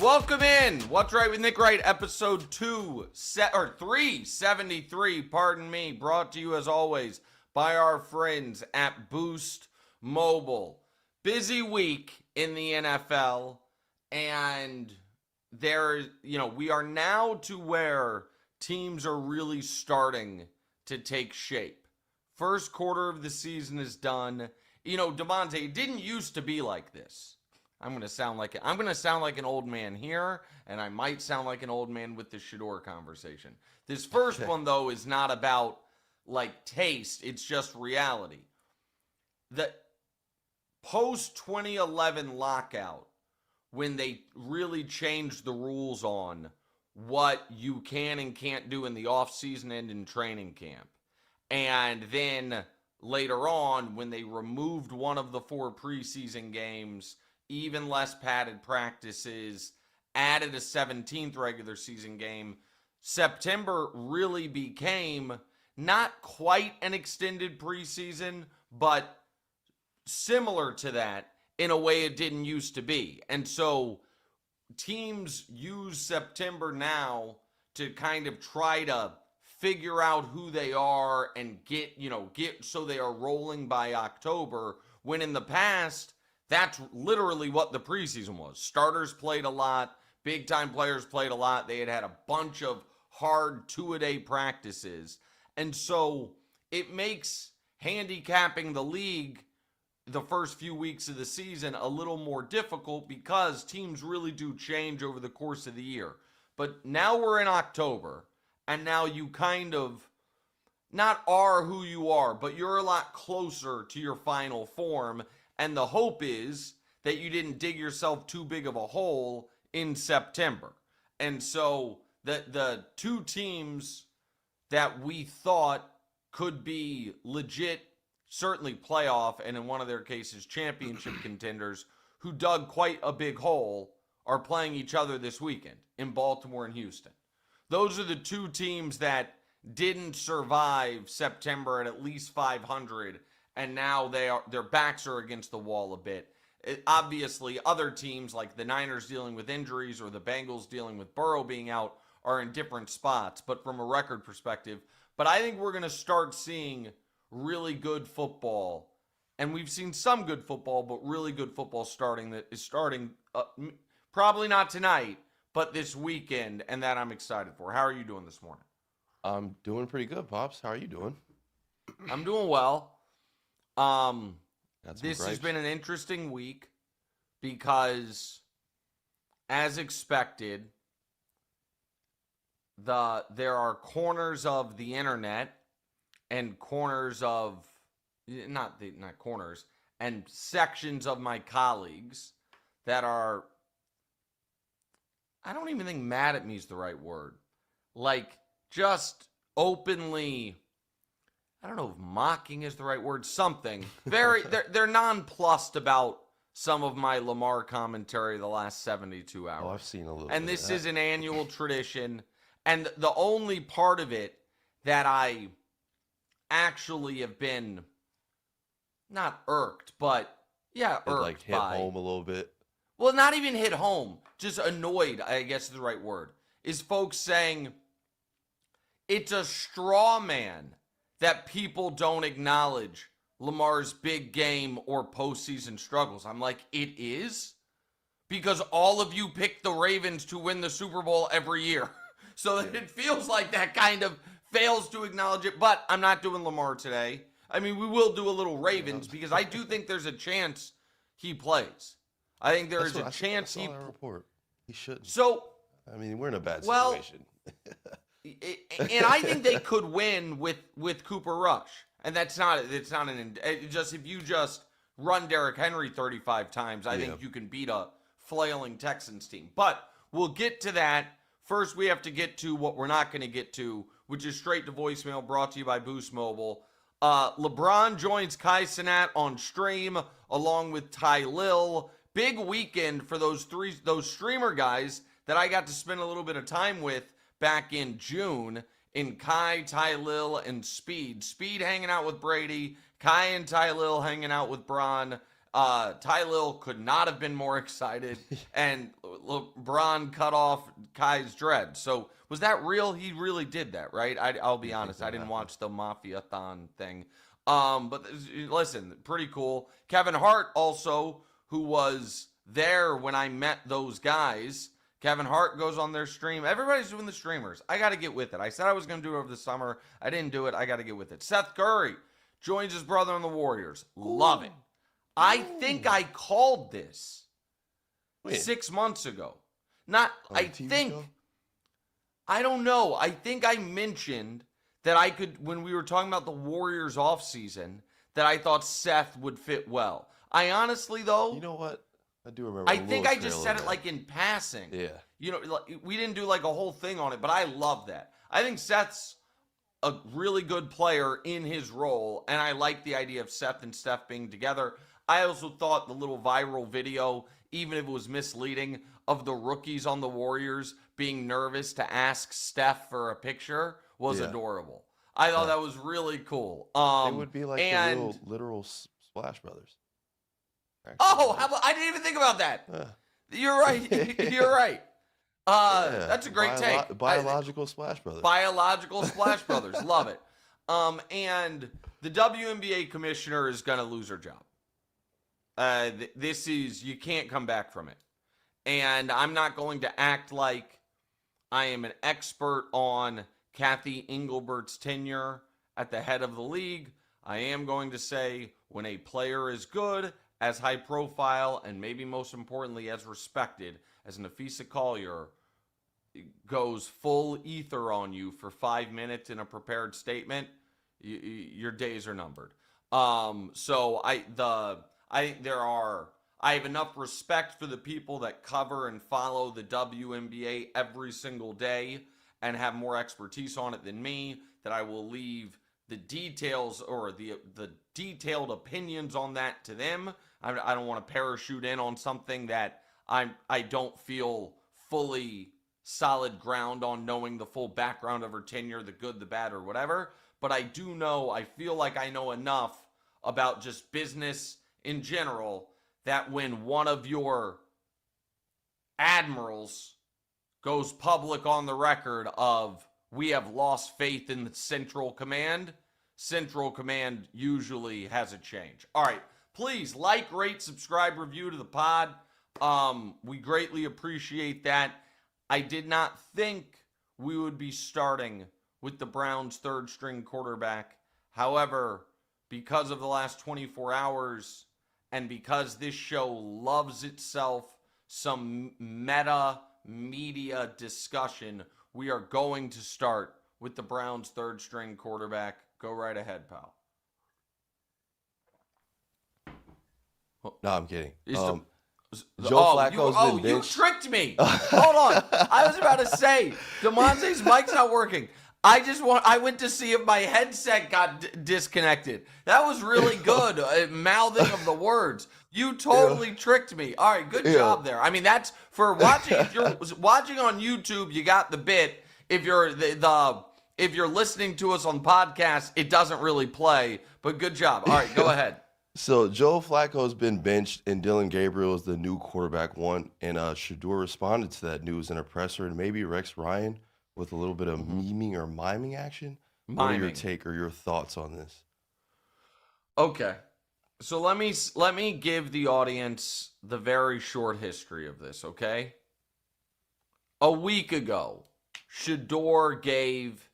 Welcome in. What's Right with Nick Wright, episode 373, pardon me, brought to you as always by our friends at Boost Mobile. Busy week in the NFL, and we are now to where teams are really starting to take shape. First quarter of the season is done. Damonza, it didn't used to be like this. I'm gonna sound like an old man here, and I might sound like an old man with the Shedeur conversation. This first one though is not about taste; it's just reality. The post 2011 lockout, when they really changed the rules on what you can and can't do in the offseason and in training camp, and then later on when they removed one of the 4 preseason games, even less padded practices, added a 17th regular season game, September really became not quite an extended preseason, but similar to that in a way it didn't used to be. And so teams use September now to kind of try to figure out who they are and get so they are rolling by October, when in the past, that's literally what the preseason was. Starters played a lot. Big-time players played a lot. They had a bunch of hard 2-a-day practices. And so it makes handicapping the league the first few weeks of the season a little more difficult, because teams really do change over the course of the year. But now we're in October, and now you kind of not are who you are, but you're a lot closer to your final form. And the hope is that you didn't dig yourself too big of a hole in September. And so the 2 teams that we thought could be legit, certainly playoff, and in one of their cases championship contenders, who dug quite a big hole, are playing each other this weekend in Baltimore and Houston. Those are the 2 teams that didn't survive September at least 500, and now their backs are against the wall a bit. Obviously, other teams like the Niners dealing with injuries or the Bengals dealing with Burrow being out are in different spots, but from a record perspective. But I think we're going to start seeing really good football, and we've seen some good football, but really good football starting probably not tonight, but this weekend, and that I'm excited for. How are you doing this morning? I'm doing pretty good, Pops. How are you doing? I'm doing well. This has been an interesting week because, as expected, there are corners of the internet and corners of not corners and sections of my colleagues that are, I don't even think mad at me is the right word, just openly, I don't know if mocking is the right word, something. They're nonplussed about some of my Lamar commentary the last 72 hours. Oh, I've seen a little and bit this of that. is an annual tradition. And the only part of it that I actually have been not irked, but irked hit by. Home a little bit. Well, not even hit home, just annoyed, I guess is the right word, is folks saying it's a straw man that people don't acknowledge Lamar's big game or postseason struggles. I'm like, it is? Because all of you pick the Ravens to win the Super Bowl every year. So it feels like that kind of fails to acknowledge it. But I'm not doing Lamar today. I mean, we will do a little Ravens because I do think there's a chance he plays. I think there is a chance he report. He shouldn't. So, I mean, we're in a bad situation. And I think they could win with Cooper Rush. And it's just if you just run Derrick Henry 35 times, I think you can beat a flailing Texans team. But we'll get to that. First, we have to get to what we're not going to get to, which is straight to voicemail, brought to you by Boost Mobile. LeBron joins Kai Cenat on stream along with Ty Lil. Big weekend for those streamer guys that I got to spend a little bit of time with back in June, in Kai, Ty Lil, and Speed. Speed hanging out with Brady, Kai and Ty Lil hanging out with Bron. Ty Lil could not have been more excited, and LeBron cut off Kai's dread. So was that real? He really did that, right? I'll be honest, I didn't watch the Mafia-thon thing. But listen, pretty cool. Kevin Hart also, who was there when I met those guys. Kevin Hart goes on their stream. Everybody's doing the streamers. I got to get with it. I said I was going to do it over the summer. I didn't do it. I got to get with it. Seth Curry joins his brother on the Warriors. Love it. I think I called this 6 months ago. I don't know. I think I mentioned that I could, when we were talking about the Warriors offseason, that I thought Seth would fit well. I honestly, though. You know what? I do remember. I think I just said it like in passing. Yeah. You know, we didn't do like a whole thing on it, but I love that. I think Seth's a really good player in his role, and I like the idea of Seth and Steph being together. I also thought the little viral video, even if it was misleading, of the rookies on the Warriors being nervous to ask Steph for a picture was adorable. I thought that was really cool. They would be like the literal Splash Brothers. Actually. Oh, how about, I didn't even think about that. You're right. You're right. That's a great take. Biological Splash Brothers. Biological Splash Brothers. Love it. And the WNBA commissioner is going to lose her job. This is, you can't come back from it. And I'm not going to act like I am an expert on Kathy Englebert's tenure at the head of the league. I am going to say when a player is good, as high profile, and maybe most importantly as respected as Nafisa Collier goes full ether on you for 5 minutes in a prepared statement, your days are numbered. So I have enough respect for the people that cover and follow the WNBA every single day and have more expertise on it than me, that I will leave the details or the detailed opinions on that to them. I don't want to parachute in on something that I don't feel fully solid ground on, knowing the full background of her tenure, the good, the bad, or whatever. But I do know, I feel like I know enough about just business in general that when one of your admirals goes public on the record of, we have lost faith in the Central Command usually has a change. All right, please like, rate, subscribe, review to the pod. We greatly appreciate that. I did not think we would be starting with the Browns' third-string quarterback. However, because of the last 24 hours and because this show loves itself some meta media discussion, we are going to start with the Browns' third-string quarterback. Go right ahead, pal. No, I'm kidding. Joe Flacco's been benched. You tricked me. Hold on. I was about to say, Damonza's mic's not working. I went to see if my headset got disconnected. That was really good. Mouthing of the words. You totally tricked me. All right, good job there. I mean, that's for watching. If you're watching on YouTube, you got the bit. If you're if you're listening to us on podcast, it doesn't really play. But good job. All right, go ahead. So Joe Flacco's been benched, and Dillon Gabriel is the new quarterback one. And Shedeur responded to that news in a presser, and maybe Rex Ryan with a little bit of memeing or miming action. What are your take or your thoughts on this? Okay, so let me give the audience the very short history of this. Okay, a week ago, Shedeur gave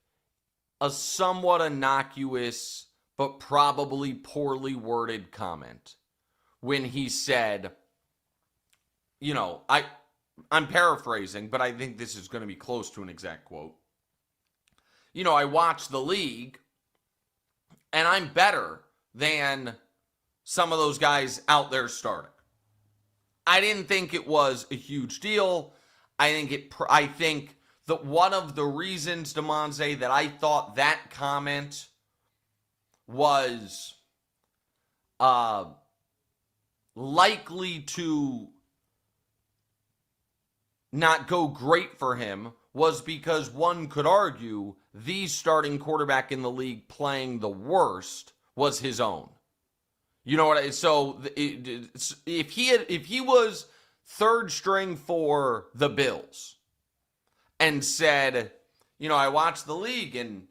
a somewhat innocuous but probably poorly worded comment when he said, you know, I'm paraphrasing, but I think this is going to be close to an exact quote. You know, I watch the league, and I'm better than some of those guys out there starting. I didn't think it was a huge deal. I think that one of the reasons, Damonza, that I thought that comment was likely to not go great for him was because one could argue the starting quarterback in the league playing the worst was his own. You know what? If he was third string for the Bills and said, I watched the league and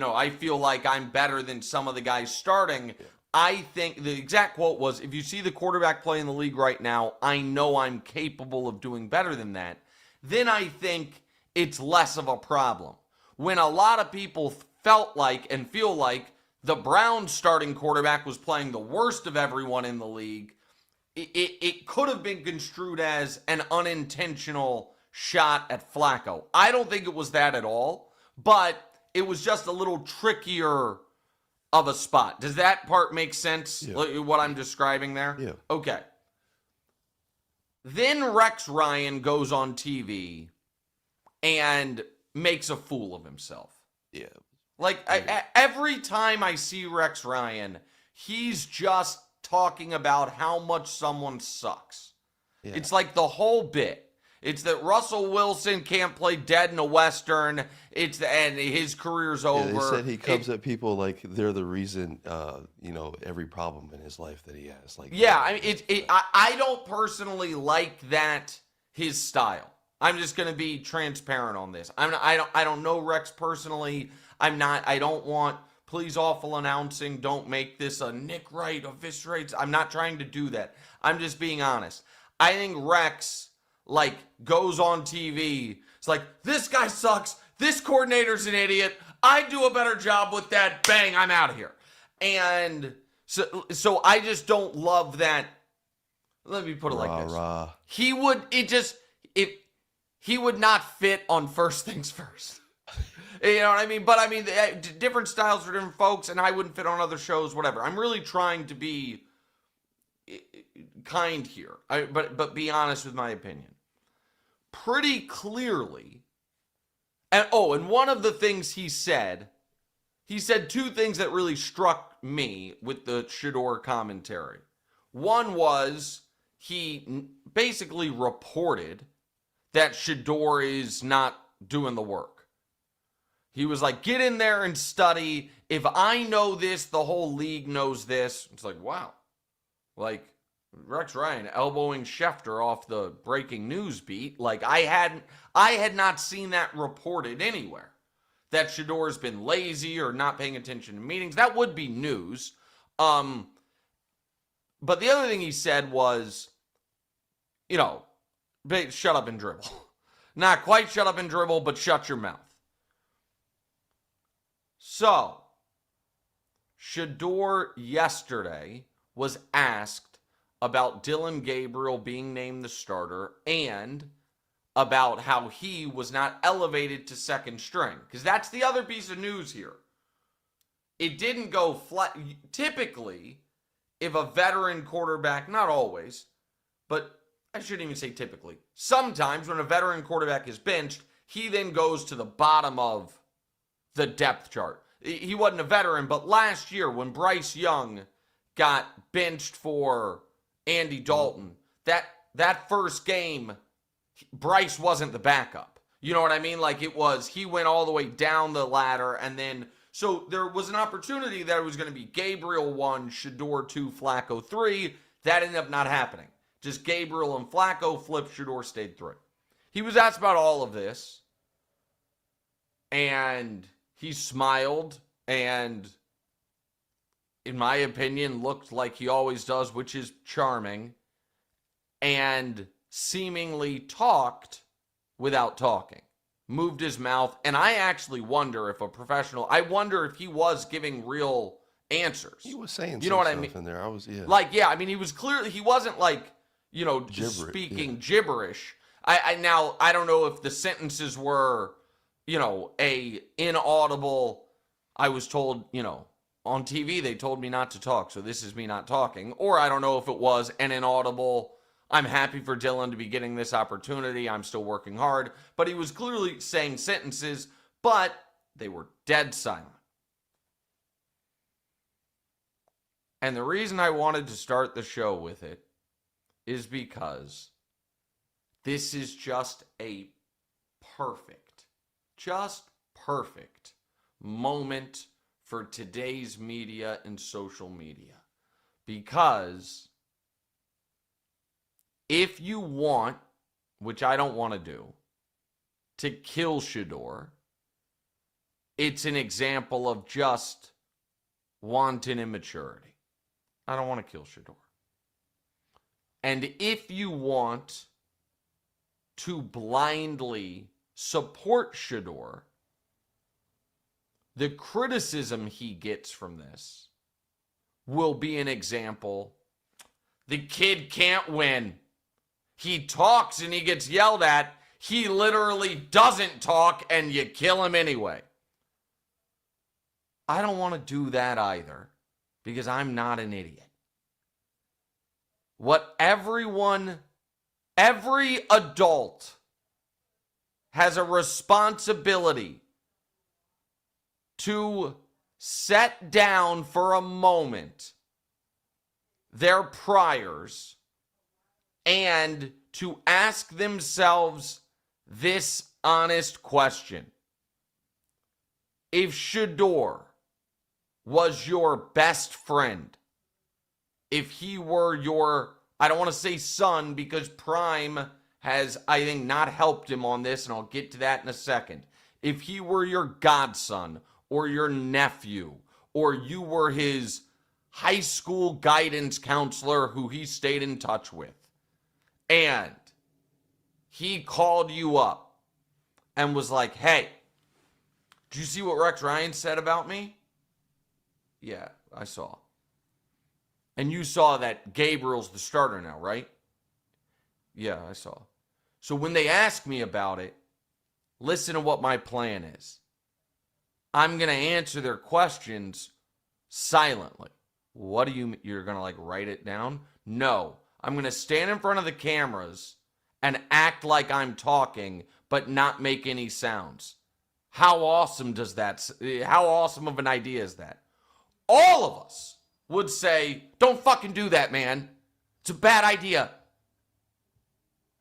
I feel like I'm better than some of the guys starting. I think the exact quote was, if you see the quarterback play in the league right now, I know I'm capable of doing better than that. Then I think it's less of a problem. When a lot of people felt like and feel like the Browns starting quarterback was playing the worst of everyone in the league, it could have been construed as an unintentional shot at Flacco. I don't think it was that at all, but it was just a little trickier of a spot. Does that part make sense, what I'm describing there? Yeah. Okay. Then Rex Ryan goes on TV and makes a fool of himself. Yeah. Every time I see Rex Ryan, he's just talking about how much someone sucks. Yeah. It's like the whole bit. It's that Russell Wilson can't play dead in a Western. And his career's over. They said he comes at people like they're the reason, every problem in his life that he has. I don't personally like that, his style. I'm just going to be transparent on this. I don't know Rex personally. I don't want, please, awful announcing, don't make this a Nick Wright eviscerates. I'm not trying to do that. I'm just being honest. I think Rex, goes on TV. It's like, this guy sucks. This coordinator's an idiot. I do a better job with that. Bang, I'm out of here. And so I just don't love that. Let me put it like this. He would not fit on First Things First. You know what I mean? But different styles for different folks, and I wouldn't fit on other shows, whatever. I'm really trying to be kind here, but be honest with my opinion. Pretty clearly, and one of the things he said two things that really struck me with the Shedeur commentary. One was he basically reported that Shedeur is not doing the work. He was like, get in there and study. If I know this, the whole league knows this. It's like, wow. Rex Ryan elbowing Schefter off the breaking news beat. I had not seen that reported anywhere. That Shedeur's been lazy or not paying attention to meetings. That would be news. But the other thing he said was, shut up and dribble. Not quite shut up and dribble, but shut your mouth. So, Shedeur yesterday was asked about Dillon Gabriel being named the starter and about how he was not elevated to second string. Because that's the other piece of news here. It didn't go flat. Typically, if a veteran quarterback, not always, but I shouldn't even say typically, sometimes when a veteran quarterback is benched, he then goes to the bottom of the depth chart. He wasn't a veteran, but last year when Bryce Young got benched for Andy Dalton, that first game, Bryce wasn't the backup. You know what I mean? He went all the way down the ladder, and then, so there was an opportunity that it was going to be Gabriel 1, Shedeur 2, Flacco 3. That ended up not happening. Just Gabriel and Flacco flipped, Shedeur stayed 3. He was asked about all of this, and he smiled and, in my opinion, looked like he always does, which is charming, and seemingly talked without talking. Moved his mouth, and I actually wonder if if he was giving real answers. He was saying you know what I mean? In there. He was clearly, he wasn't speaking gibberish. I don't know if the sentences were, a inaudible, I was told, on TV they told me not to talk, so this is me not talking. Or I don't know if it was an inaudible, I'm happy for Dillon to be getting this opportunity, I'm still working hard. But he was clearly saying sentences, but they were dead silent. And the reason I wanted to start the show with it is because this is just a perfect moment for today's media and social media. Because if you want, which I don't want to do, to kill Shedeur, it's an example of just wanton immaturity. I don't want to kill Shedeur. And if you want to blindly support Shedeur, the criticism he gets from this will be an example. The kid can't win. He talks and he gets yelled at. He literally doesn't talk and you kill him anyway. I don't want to do that either because I'm not an idiot. What every adult has a responsibility to set down for a moment their priors and to ask themselves this honest question. If Shedeur was your best friend, if he were your, I don't want to say son because Prime has, I think, not helped him on this, and I'll get to that in a second. If he were your godson or your nephew, or you were his high school guidance counselor who he stayed in touch with, and he called you up and was like, hey, did you see what Rex Ryan said about me? Yeah, I saw. And you saw that Gabriel's the starter now, right? Yeah, I saw. So when they ask me about it, listen to what my plan is. I'm going to answer their questions silently. What do you mean? You're going to like write it down? No. I'm going to stand in front of the cameras and act like I'm talking, but not make any sounds. How awesome does that, how awesome of an idea is that? All of us would say, don't fucking do that, man. It's a bad idea.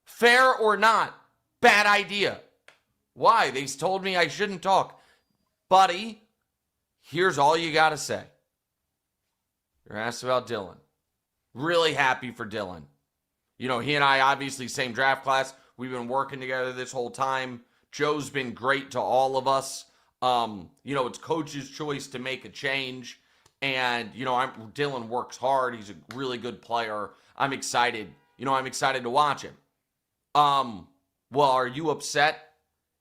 Fair or not, bad idea. Why? They told me I shouldn't talk. Buddy, here's all you got to say. You're asked about Dillon. Really happy for Dillon. You know, he and I, obviously, same draft class. We've been working together this whole time. Joe's been great to all of us. You know, it's coach's choice to make a change. And, you know, Dillon works hard. He's a really good player. I'm excited. You know, I'm excited to watch him. Well, are you upset?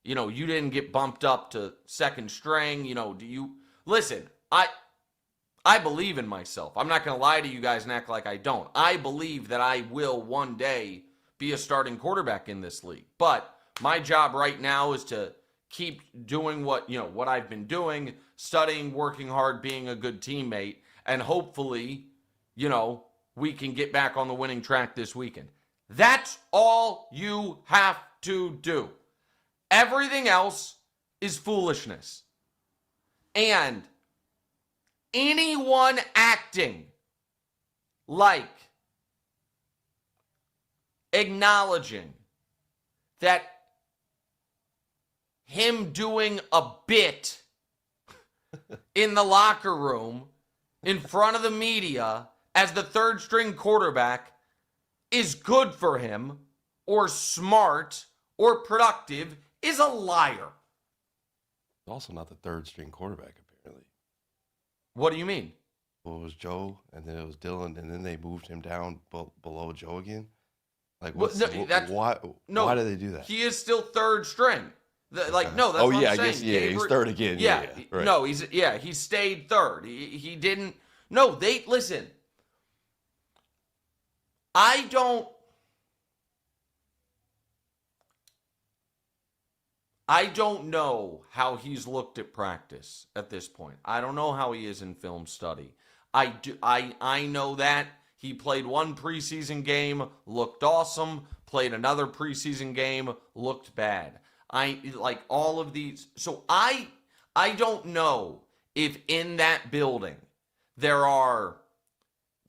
You know, you didn't get bumped up to second string. You know, do you... Listen, I believe in myself. I'm not going to lie to you guys and act like I don't. I believe that I will one day be a starting quarterback in this league. But my job right now is to keep doing what I've been doing, studying, working hard, being a good teammate, and hopefully, you know, we can get back on the winning track this weekend. That's all you have to do. Everything else is foolishness. And anyone acting like acknowledging that him doing a bit in the locker room in front of the media as the third string quarterback is good for him or smart or productive is a liar. Also not the third string quarterback, apparently. What do you mean? Well, it was Joe, and then it was Dillon, and then they moved him down below Joe again. Like, why did they do that? He is still third string. That's what I'm saying. Oh, yeah, I guess, he's third again. Yeah. Right. No, he stayed third. He didn't. No, listen. I don't know how he's looked at practice at this point. I don't know how he is in film study. I know that he played one preseason game, looked awesome, played another preseason game, looked bad. Like all of these. So I don't know if in that building there are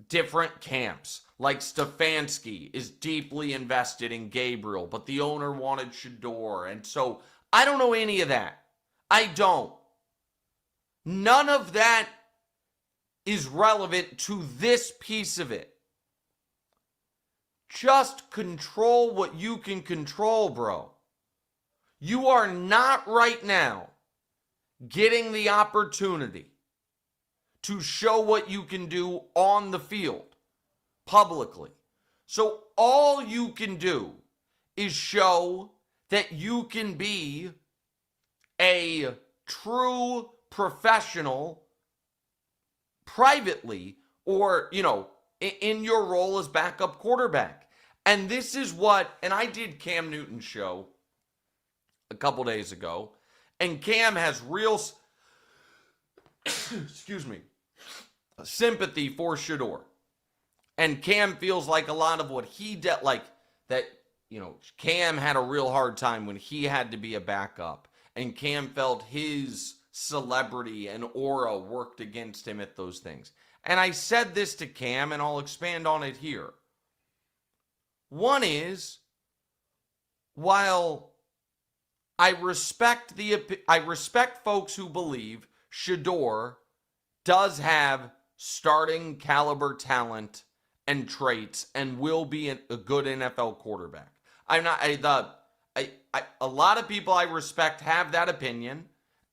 different camps. Like Stefanski is deeply invested in Gabriel, but the owner wanted Shedeur. And so I don't know any of that. I don't. None of that is relevant to this piece of it. Just control what you can control, bro. You are not right now getting the opportunity to show what you can do on the field publicly. So all you can do is show that you can be a true professional privately or, in your role as backup quarterback. And this is what, and I did Cam Newton's show a couple days ago, and Cam has real, excuse me, sympathy for Shedeur. And Cam feels like a lot of what he did, Cam had a real hard time when he had to be a backup. And Cam felt his celebrity and aura worked against him at those things. And I said this to Cam, and I'll expand on it here. One is, while I respect folks who believe Shedeur does have starting caliber talent and traits and will be a good NFL quarterback. A lot of people I respect have that opinion,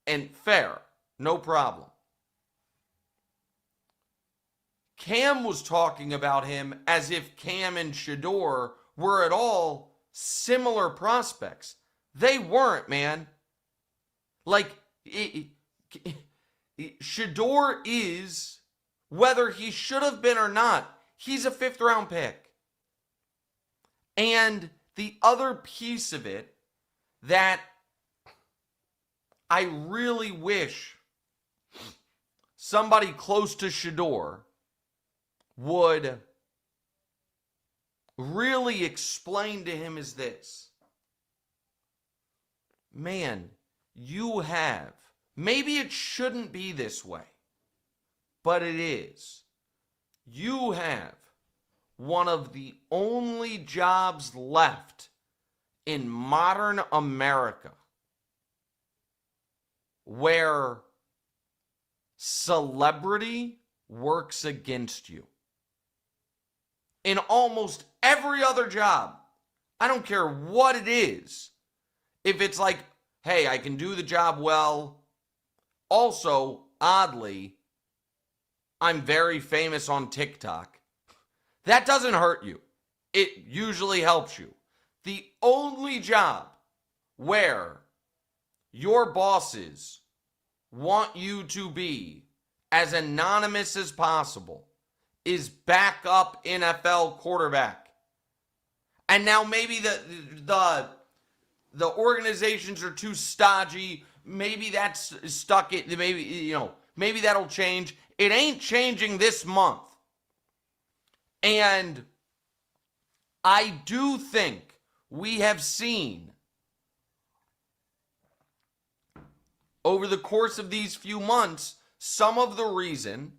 and fair, no problem. Cam was talking about him as if Cam and Shedeur were at all similar prospects. They weren't, man. Shedeur is, whether he should have been or not, he's a 5th round pick. And the other piece of it that I really wish somebody close to Shedeur would really explain to him is this. Man, you have, maybe it shouldn't be this way, but it is. You have one of the only jobs left in modern America where celebrity works against you. In almost every other job, I don't care what it is. If it's like, hey, I can do the job well. Also, oddly, I'm very famous on TikTok. That doesn't hurt you. It usually helps you. The only job where your bosses want you to be as anonymous as possible is backup NFL quarterback. And now maybe the organizations are too stodgy. Maybe that's stuck. Maybe that'll change. It ain't changing this month. And I do think we have seen over the course of these few months some of the reason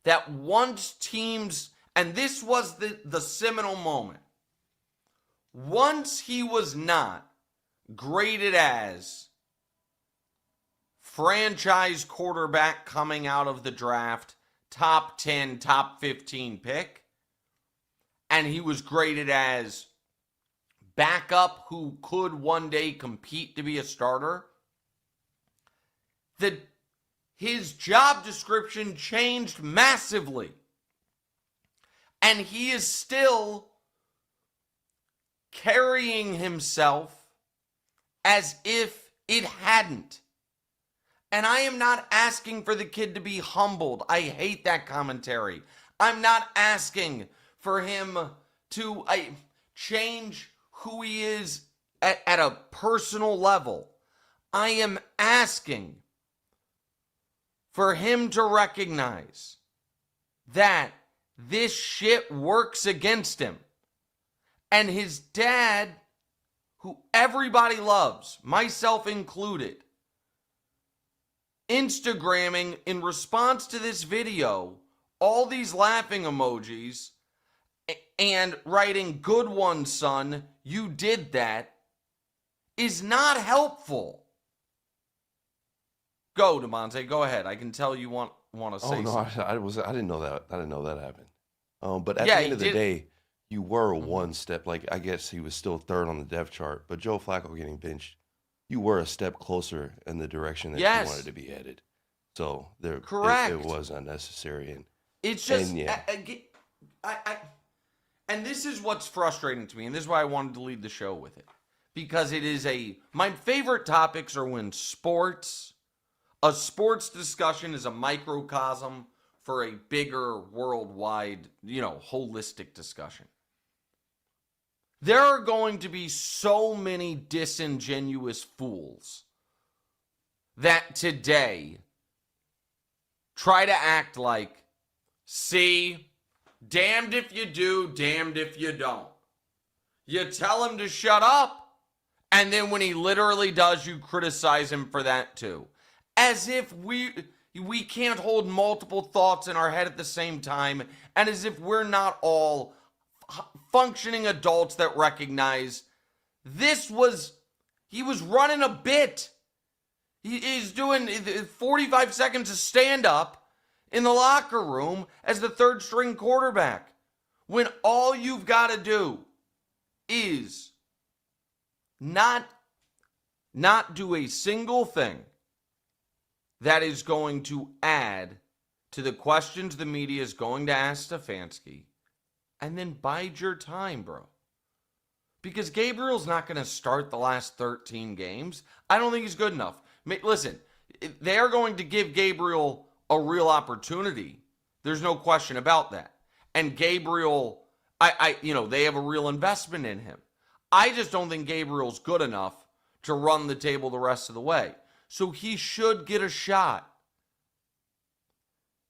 that once teams, and this was the seminal moment, once he was not graded as franchise quarterback coming out of the draft, top 10, top 15 pick, and he was graded as backup who could one day compete to be a starter, his job description changed massively. And he is still carrying himself as if it hadn't. And I am not asking for the kid to be humbled. I hate that commentary. I'm not asking for him to change who he is at a personal level. I am asking for him to recognize that this shit works against him. And his dad, who everybody loves, myself included, Instagramming in response to this video all these laughing emojis and writing, "Good one, son, you did that," is not helpful. Go, Damonza, go ahead. I can tell you want want to Oh say no, something. I didn't know that. I didn't know that happened. But at Yeah, the he end of the did. day, you were one step. Like I guess he was still third on the depth chart, but Joe Flacco getting benched, you were a step closer in the direction that you Yes, wanted to be headed. So it correct. was unnecessary, It's and just, yeah, and this is what's frustrating to me, and this is why I wanted to lead the show with it, because it is my favorite topics are when a sports discussion is a microcosm for a bigger worldwide, holistic discussion. There are going to be so many disingenuous fools that today try to act like, see, damned if you do, damned if you don't. You tell him to shut up, and then when he literally does, you criticize him for that too. As if we can't hold multiple thoughts in our head at the same time, and as if we're not all functioning adults that recognize he was running a bit. He's doing 45 seconds of stand up in the locker room as the third string quarterback, when all you've got to do is not do a single thing that is going to add to the questions the media is going to ask Stefanski, and then bide your time, bro. Because Gabriel's not going to start the last 13 games. I don't think he's good enough. Listen, they are going to give Gabriel a real opportunity. There's no question about that. And Gabriel, they have a real investment in him. I just don't think Gabriel's good enough to run the table the rest of the way. So he should get a shot.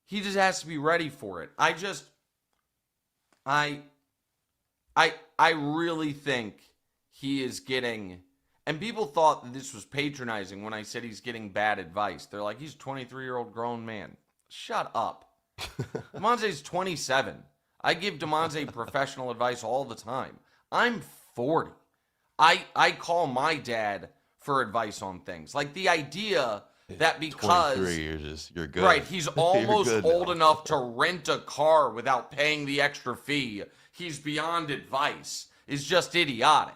He just has to be ready for it. I really think he is getting, and people thought that this was patronizing when I said he's getting bad advice. They're like, he's a 23-year-old grown man. Shut up. Damonza's 27. I give Damonza professional advice all the time. I'm 40. I call my dad for advice on things. Like the idea that because 23 you're good. Right, he's almost old now. enough to rent a car without paying the extra fee. He's beyond advice. Is just idiotic.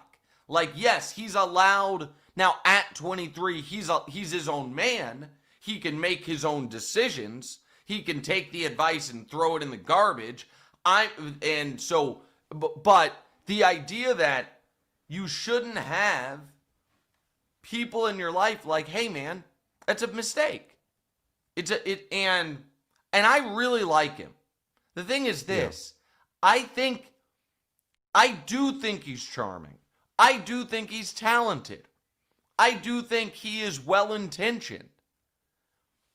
Like, yes, he's allowed now at 23. He's his own man. He can make his own decisions. He can take the advice and throw it in the garbage. But the idea that you shouldn't have people in your life like, hey man, that's a mistake. And I really like him. The thing is this, yeah. I do think he's charming. I do think he's talented. I do think he is well-intentioned.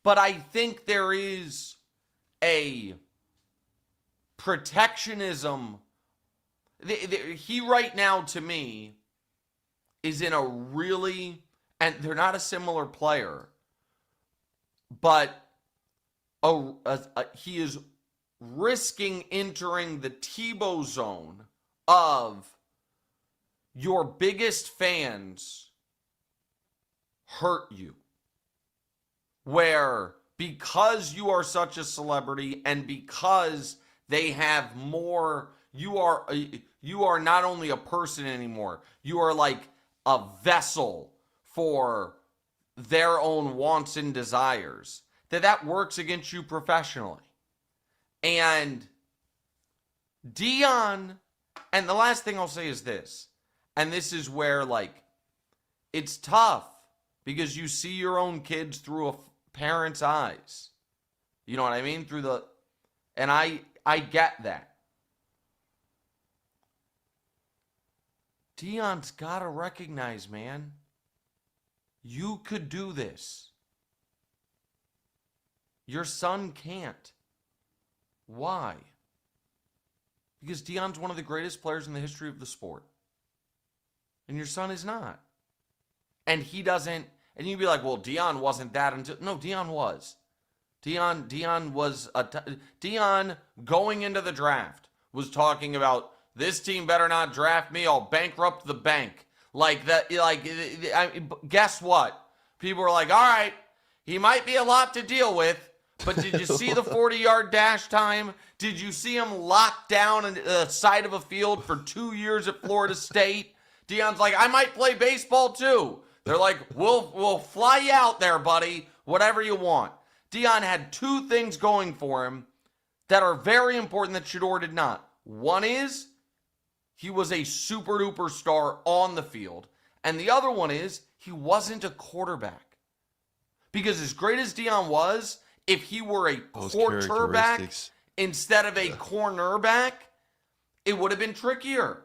But I think there is a protectionism. He right now, to me, is in a really, and they're not a similar player, but he is risking entering the Tebow zone of your biggest fans hurt you. Where because you are such a celebrity and because they have more, you are not only a person anymore, you are like a vessel for their own wants and desires, that works against you professionally. And Dion, and the last thing I'll say is this, and this is where, like, it's tough because you see your own kids through a parent's eyes. You know what I mean? And I get that. Dion's got to recognize, man, you could do this. Your son can't. Why? Because Dion's one of the greatest players in the history of the sport. And your son is not. And he doesn't, and you'd be like, well, Dion wasn't that until, no, Dion was. Dion was, Dion going into the draft was talking about, this team better not draft me, I'll bankrupt the bank. Like that, guess what? People were like, all right, he might be a lot to deal with, But did you see the 40-yard dash time? Did you see him locked down on the side of a field for 2 years at Florida State? Deion's like, I might play baseball too. They're like, we'll fly you out there, buddy. Whatever you want. Deion had two things going for him that are very important that Shedeur did not. One is he was a super duper star on the field. And the other one is he wasn't a quarterback. Because as great as Deion was, if he were a quarterback instead of a cornerback, it would have been trickier.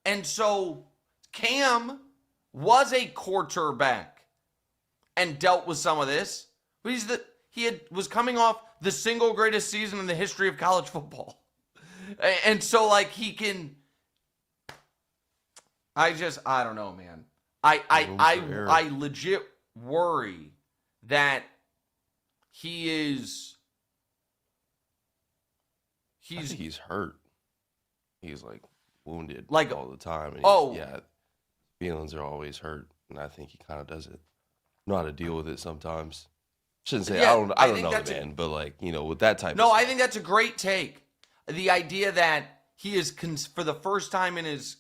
And so Cam was a quarterback and dealt with some of this. But was coming off the single greatest season in the history of college football. And so, like, he can... I don't know, man. I legit worry that he's hurt. He's like wounded like all the time. And yeah, feelings are always hurt, and I think he kind of doesn't know how to deal with it sometimes. Shouldn't say I don't know, man, but like, you know, with that type of stuff. I think that's a great take. The idea that he is for the first time in his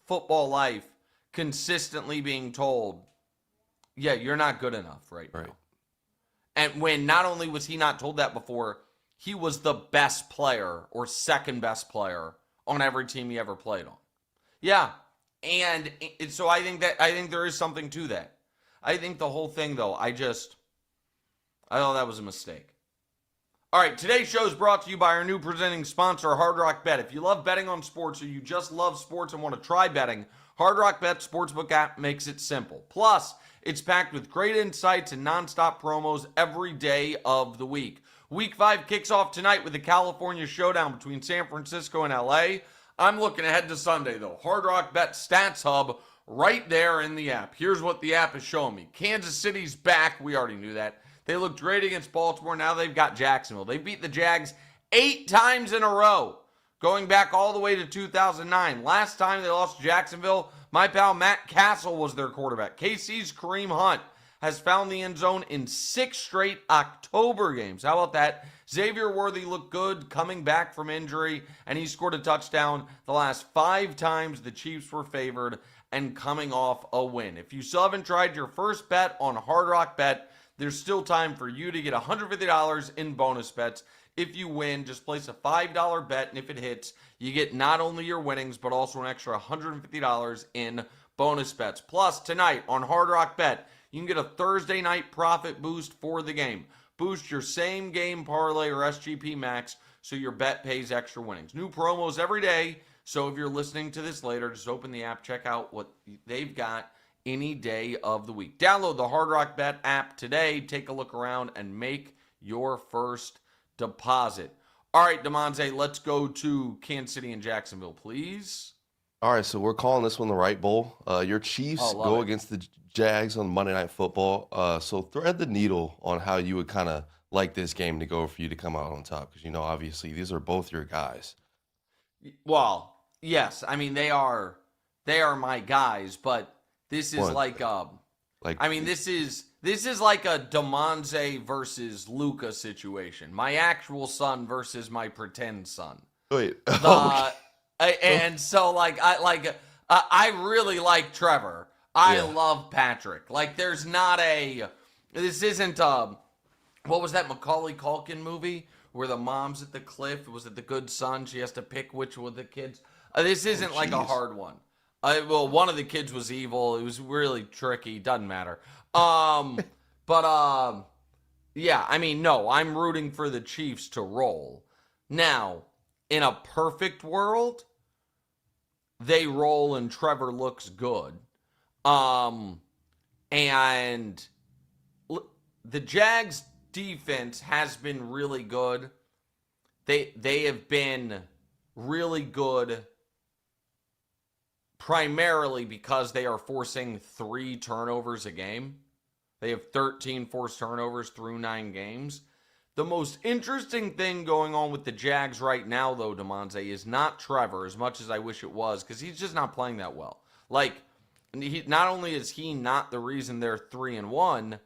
football life consistently being told, yeah, you're not good enough right now. And when not only was he not told that before, he was the best player or second best player on every team he ever played on. Yeah. And so I think there is something to that. I think the whole thing, though, I thought that was a mistake. All right, today's show is brought to you by our new presenting sponsor, Hard Rock Bet. If you love betting on sports or you just love sports and want to try betting, Hard Rock Bet Sportsbook app makes it simple. Plus, it's packed with great insights and nonstop promos every day of the week. Week 5 kicks off tonight with the California Showdown between San Francisco and LA. I'm looking ahead to Sunday, though. Hard Rock Bet Stats Hub right there in the app. Here's what the app is showing me. Kansas City's back. We already knew that. They looked great against Baltimore. Now they've got Jacksonville. They beat the Jags 8 times in a row, going back all the way to 2009. Last time they lost to Jacksonville, my pal Matt Castle was their quarterback. KC's Kareem Hunt has found the end zone in 6 straight October games. How about that? Xavier Worthy looked good coming back from injury, and he scored a touchdown the last 5 times the Chiefs were favored and coming off a win. If you still haven't tried your first bet on Hard Rock Bet, there's still time for you to get $150 in bonus bets. If you win, just place a $5 bet, and if it hits, you get not only your winnings, but also an extra $150 in bonus bets. Plus, tonight on Hard Rock Bet, you can get a Thursday night profit boost for the game. Boost your same game parlay or SGP max so your bet pays extra winnings. New promos every day, so if you're listening to this later, just open the app, check out what they've got any day of the week. Download the Hard Rock Bet app today. Take a look around and make your first deposit. All right, Damonza, let's go to Kansas City and Jacksonville, please. All right, so we're calling this one the Wright Bowl. Your Chiefs go against the Jags on Monday Night Football. So thread the needle on how you would kind of like this game to go for you to come out on top, because, you know, obviously these are both your guys. Well, yes. I mean, they are my guys, but this is this is like a Damonza versus Luca situation. My actual son versus my pretend son. Wait. And so I really like Trevor. I love Patrick. Like, this isn't what was that Macaulay Culkin movie where the mom's at the cliff? Was it The Good Son? She has to pick which of the kids. This isn't a hard one. One of the kids was evil. It was really tricky. Doesn't matter. Yeah, I mean, no, I'm rooting for the Chiefs to roll. Now, in a perfect world, they roll and Trevor looks good. And the Jags defense has been really good. They have been really good primarily because they are forcing 3 turnovers a game. They have 13 forced turnovers through 9 games. The most interesting thing going on with the Jags right now, though, Damonza, is not Trevor, as much as I wish it was, because he's just not playing that well. Like, not only is he not the reason they're 3-1,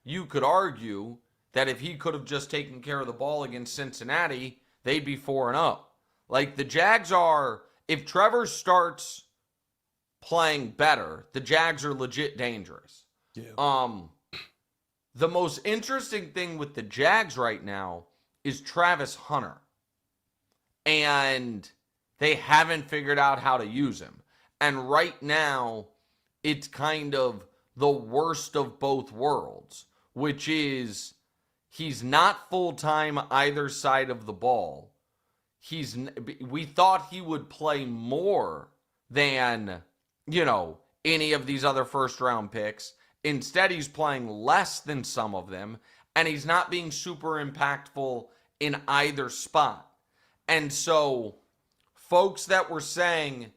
you could argue that if he could have just taken care of the ball against Cincinnati, they'd be 4-0. Like, the Jags are, if Trevor starts playing better, the Jags are legit dangerous. Yeah. The most interesting thing with the Jags right now is Travis Hunter. And they haven't figured out how to use him. And right now, it's kind of the worst of both worlds, which is he's not full-time either side of the ball. We thought he would play more than, any of these other first-round picks. Instead, he's playing less than some of them, and he's not being super impactful in either spot. And so, folks that were saying,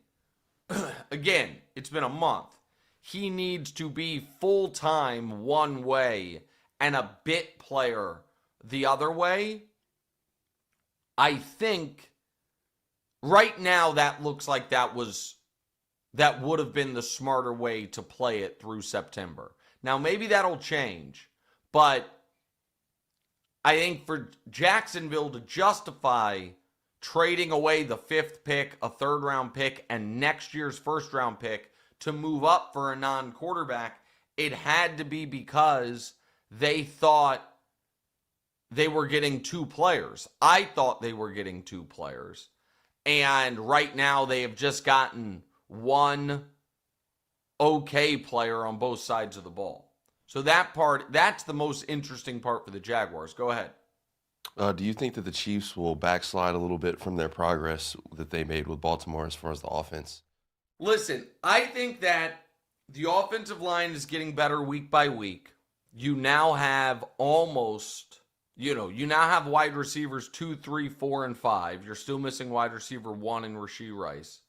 again, it's been a month, he needs to be full-time one way and a bit player the other way. I think right now that looks like that would have been the smarter way to play it through September. Now, maybe that'll change, but I think for Jacksonville to justify trading away the 5th pick, a 3rd-round pick, and next year's 1st-round pick to move up for a non-quarterback, it had to be because they thought they were getting 2 players. I thought they were getting 2 players. And right now they have just gotten 1 okay player on both sides of the ball. So that's the most interesting part for the Jaguars. Go ahead. Do you think that the Chiefs will backslide a little bit from their progress that they made with Baltimore as far as the offense? Listen, I think that the offensive line is getting better week by week. You now have you now have wide receivers 2, 3, 4, and 5. You're still missing wide receiver 1 in Rashee Rice.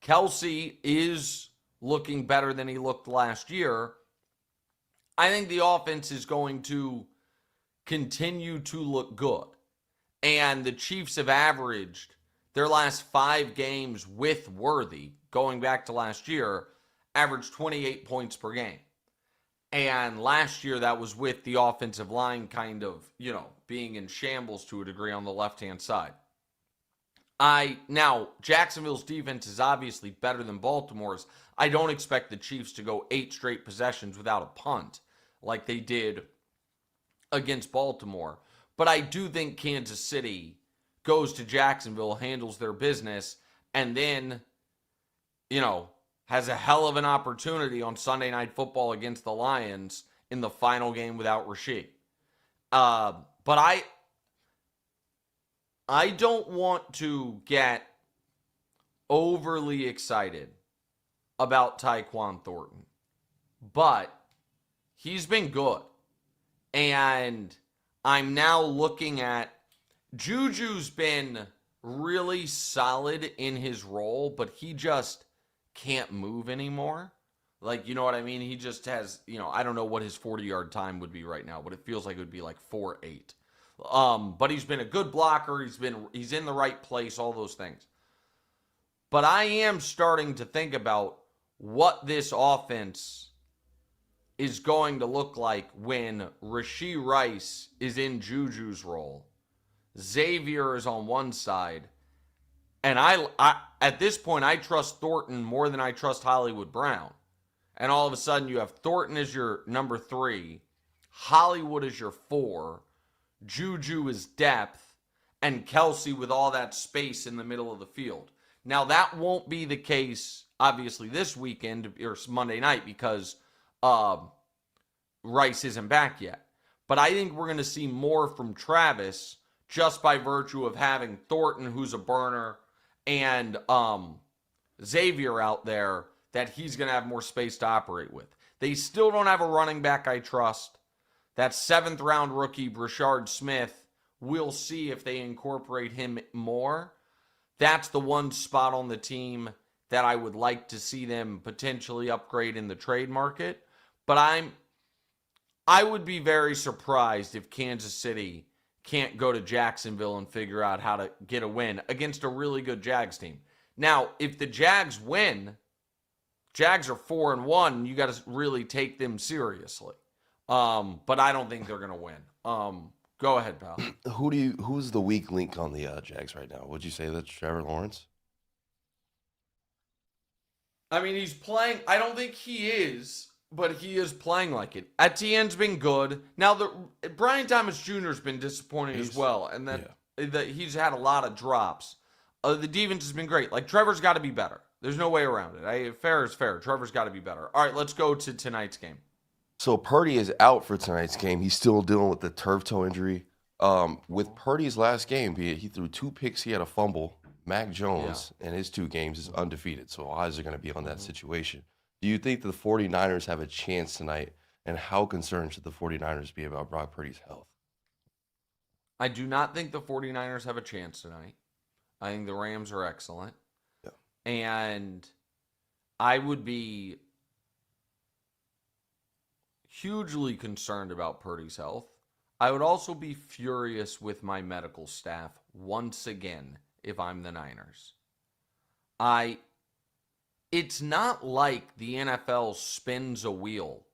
Kelsey is looking better than he looked last year. I think the offense is going to continue to look good. And the Chiefs have averaged their last 5 games with Worthy, going back to last year, averaged 28 points per game. And last year that was with the offensive line kind of, being in shambles to a degree on the left-hand side. Now, Jacksonville's defense is obviously better than Baltimore's. I don't expect the Chiefs to go 8 straight possessions without a punt like they did against Baltimore. But I do think Kansas City goes to Jacksonville, handles their business, and then, has a hell of an opportunity on Sunday Night Football against the Lions in the final game without Rashee. But I don't want to get overly excited about Tyquan Thornton, but he's been good. And I'm now looking at Juju's been really solid in his role, but he just can't move anymore. Like, you know what I mean? He just has, I don't know what his 40-yard time would be right now, but it feels like it would be like 4.8. But he's been a good blocker. He's in the right place, all those things. But I am starting to think about what this offense is going to look like when Rashee Rice is in Juju's role. Xavier is on one side. And I at this point, I trust Thornton more than I trust Hollywood Brown. And all of a sudden, you have Thornton as your number 3, Hollywood as your 4, Juju is depth, and Kelsey with all that space in the middle of the field. Now, that won't be the case, obviously, this weekend or Monday night because Rice isn't back yet. But I think we're going to see more from Travis just by virtue of having Thornton, who's a burner, and Xavier out there that he's going to have more space to operate with. They still don't have a running back I trust. That 7th-round rookie, Brashard Smith, we'll see if they incorporate him more. That's the one spot on the team that I would like to see them potentially upgrade in the trade market. But I would be very surprised if Kansas City can't go to Jacksonville and figure out how to get a win against a really good Jags team. Now, if the Jags win, Jags are 4-1, you got to really take them seriously. But I don't think they're going to win. Go ahead, pal. Who's the weak link on the Jags right now? Would you say that's Trevor Lawrence? I mean, he's playing. I don't think he is, but he is playing like it. Etienne's been good. Now, Brian Thomas Jr. has been disappointing as well, and that he's had a lot of drops. The defense has been great. Like, Trevor's got to be better. There's no way around it. Fair is fair. Trevor's got to be better. All right, let's go to tonight's game. So Purdy is out for tonight's game. He's still dealing with the turf toe injury. With Purdy's last game, he threw 2 picks. He had a fumble. Mac Jones in his 2 games is undefeated, so eyes are going to be on that situation. Do you think the 49ers have a chance tonight, and how concerned should the 49ers be about Brock Purdy's health? I do not think the 49ers have a chance tonight. I think the Rams are excellent. Yeah. And I would be hugely concerned about Purdy's health. I would also be furious with my medical staff once again if I'm the Niners. It's not like the NFL spins a wheel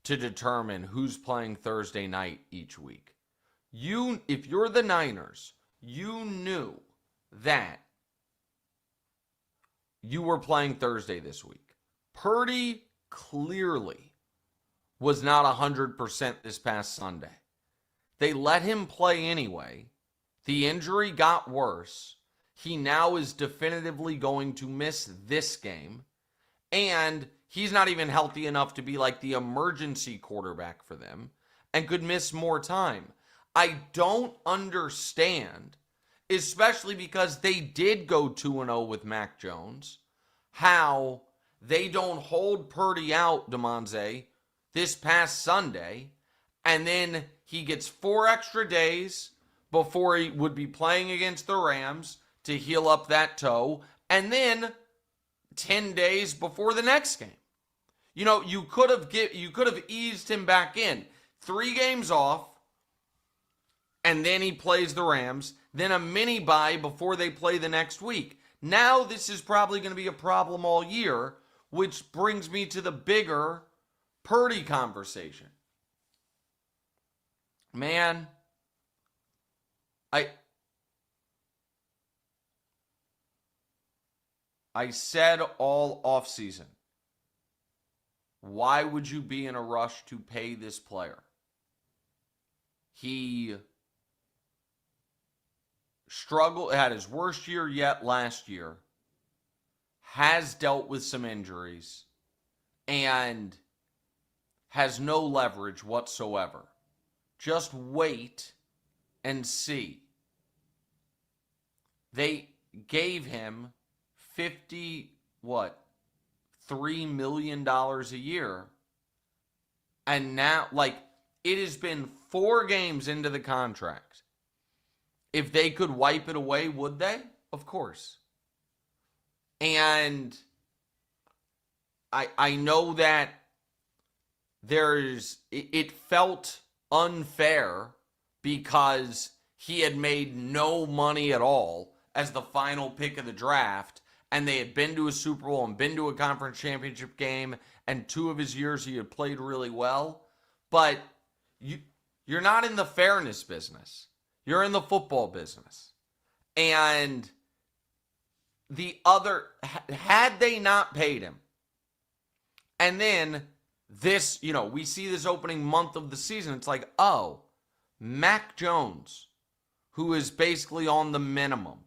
to determine who's playing Thursday night each week. If you're the Niners, you knew that you were playing Thursday this week. Purdy clearly was not 100% this past Sunday. They let him play anyway. The injury got worse. He now is definitively going to miss this game. And he's not even healthy enough to be like the emergency quarterback for them and could miss more time. I don't understand, especially because they did go 2-0 with Mac Jones, how they don't hold Purdy out, Damonza, this past Sunday, and then he gets 4 extra days before he would be playing against the Rams to heal up that toe, and then 10 days before the next game. You know, you could have eased him back in. 3 games off, and then he plays the Rams, then a mini bye before they play the next week. Now this is probably going to be a problem all year, which brings me to the bigger Purdy conversation. Man, I said all offseason, why would you be in a rush to pay this player? He struggled, had his worst year yet last year, has dealt with some injuries, and has no leverage whatsoever. Just wait and see. They gave him $3 million a year. And now, it has been 4 games into the contract. If they could wipe it away, would they? Of course. And I know that it felt unfair because he had made no money at all as the final pick of the draft, and they had been to a Super Bowl and been to a conference championship game, and 2 of his years he had played really well. But you're not in the fairness business. You're in the football business. And had they not paid him, and then this, we see this opening month of the season, it's like, oh, Mac Jones, who is basically on the minimum,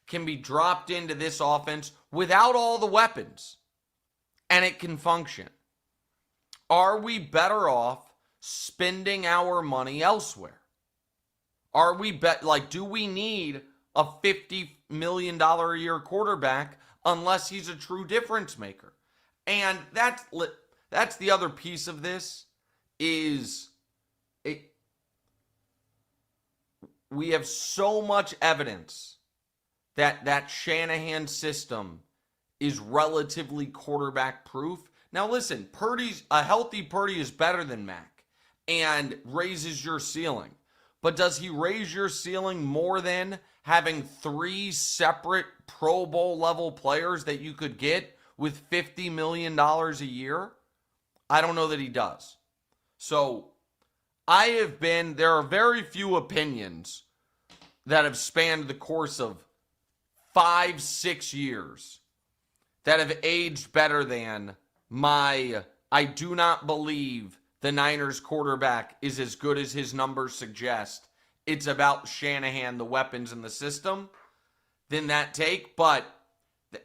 can be dropped into this offense without all the weapons, and it can function. Are we better off spending our money elsewhere? Are we do we need a $50 million a year quarterback unless he's a true difference maker? And that's the other piece of this is we have so much evidence that Shanahan system is relatively quarterback proof. Now listen, a healthy Purdy is better than Mac and raises your ceiling. But does he raise your ceiling more than having 3 separate Pro Bowl level players that you could get with $50 million a year? I don't know that he does. So there are very few opinions that have spanned the course of 5-6 years that have aged better than I do not believe the Niners quarterback is as good as his numbers suggest. It's about Shanahan, the weapons, and the system, than that take. But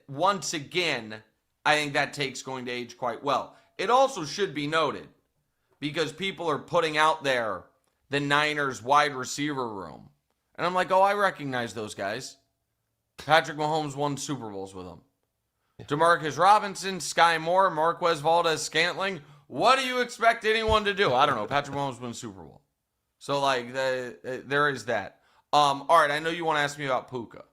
once again, I think that take's going to age quite well. It also should be noted, because people are putting out there the Niners wide receiver room. And I'm like, oh, I recognize those guys. Patrick Mahomes won Super Bowls with them. Demarcus Robinson, Sky Moore, Marquez Valdes-Scantling. What do you expect anyone to do? I don't know. Patrick Mahomes won Super Bowl. So, like, there is that. All right, I know you want to ask me about Puka.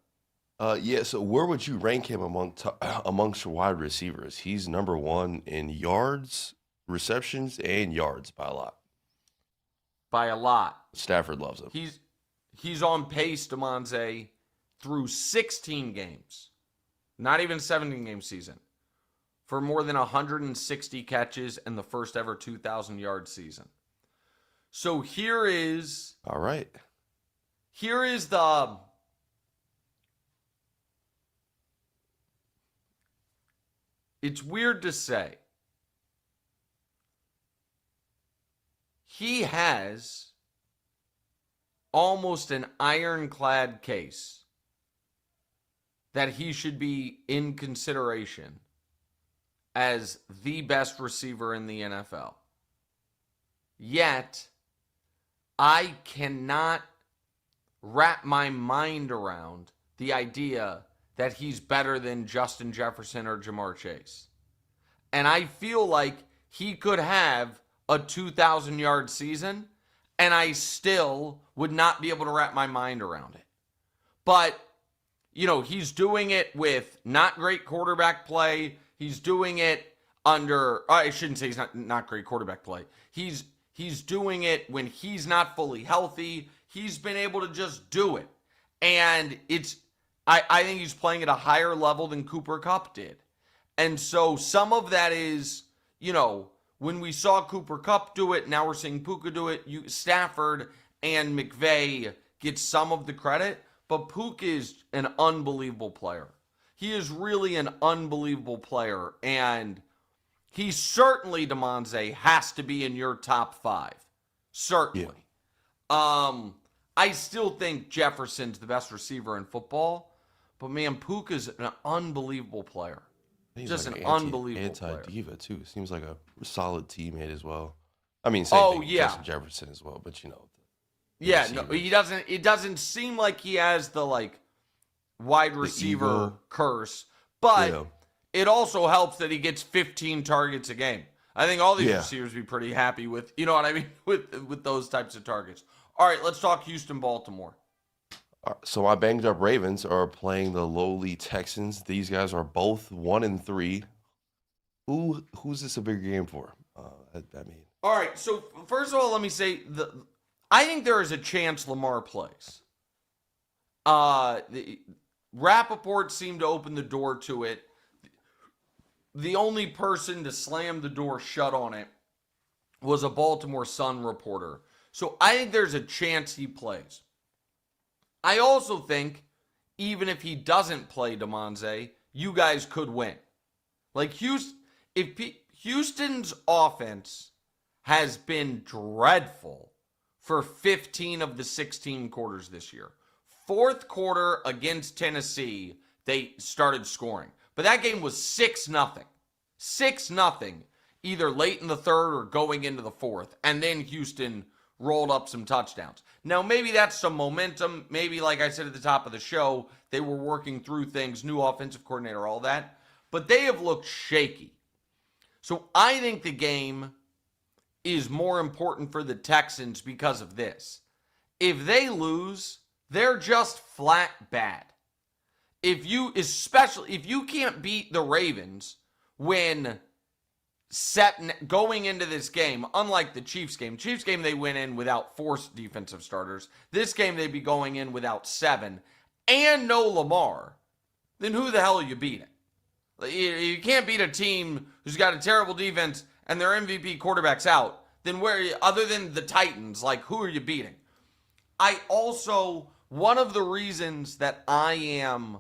Yeah, so where would you rank him amongst your wide receivers? He's number one in yards, receptions, and yards by a lot. By a lot. Stafford loves him. He's on pace, Damonza, through 16 games, not even 17-game season, for more than 160 catches and the first ever 2,000-yard season. So here is... All right. Here is the... It's weird to say. He has almost an ironclad case that he should be in consideration as the best receiver in the NFL. Yet, I cannot wrap my mind around the idea that he's better than Justin Jefferson or Jamar Chase. And I feel like he could have a 2,000-yard season, and I still would not be able to wrap my mind around it. But, you know, he's doing it with not great quarterback play. He's doing it under, I shouldn't say he's not great quarterback play. He's doing it when he's not fully healthy. He's been able to just do it. And I think he's playing at a higher level than Cooper Kupp did. And so some of that is, you know, when we saw Cooper Kupp do it, now we're seeing Puka do it. Stafford and McVay get some of the credit, but Puka is an unbelievable player. He is really an unbelievable player, and he certainly, Damonza, has to be in your top 5. Certainly. Yeah. I still think Jefferson's the best receiver in football, but man, Puka's an unbelievable player. He's just like an unbelievable anti-diva too. Seems like a solid teammate as well. I mean, same thing with Justin Jefferson as well, but you know. No, he doesn't. It doesn't seem like he has the like wide receiver curse, but it also helps that he gets 15 targets a game. I think all these receivers would be pretty happy with, you know what I mean, with those types of targets. All right, let's talk Houston, Baltimore. So my banged up Ravens are playing the lowly Texans. These guys are both 1-3. Who's this a big game for? All right. So first of all, let me say I think there is a chance Lamar plays. Rappaport seemed to open the door to it. The only person to slam the door shut on it was a Baltimore Sun reporter. So I think there's a chance he plays. I also think, even if he doesn't play, Damonza, you guys could win. Like, Houston's offense has been dreadful for 15 of the 16 quarters this year. Fourth quarter against Tennessee, they started scoring. But that game was 6-0. 6-0, either late in the third or going into the fourth. And then Houston rolled up some touchdowns. Now, maybe that's some momentum. Maybe, like I said at the top of the show, they were working through things, new offensive coordinator, all that. But they have looked shaky. So I think the game is more important for the Texans because of this. If they lose, they're just flat bad. Especially if you can't beat the Ravens when going into this game, unlike the Chiefs game. Chiefs game, they went in without 4 defensive starters. This game, they'd be going in without 7 and no Lamar. Then who the hell are you beating? You can't beat a team who's got a terrible defense and their MVP quarterback's out. then where, other than the Titans, like, who are you beating? I also, one of the reasons that I am,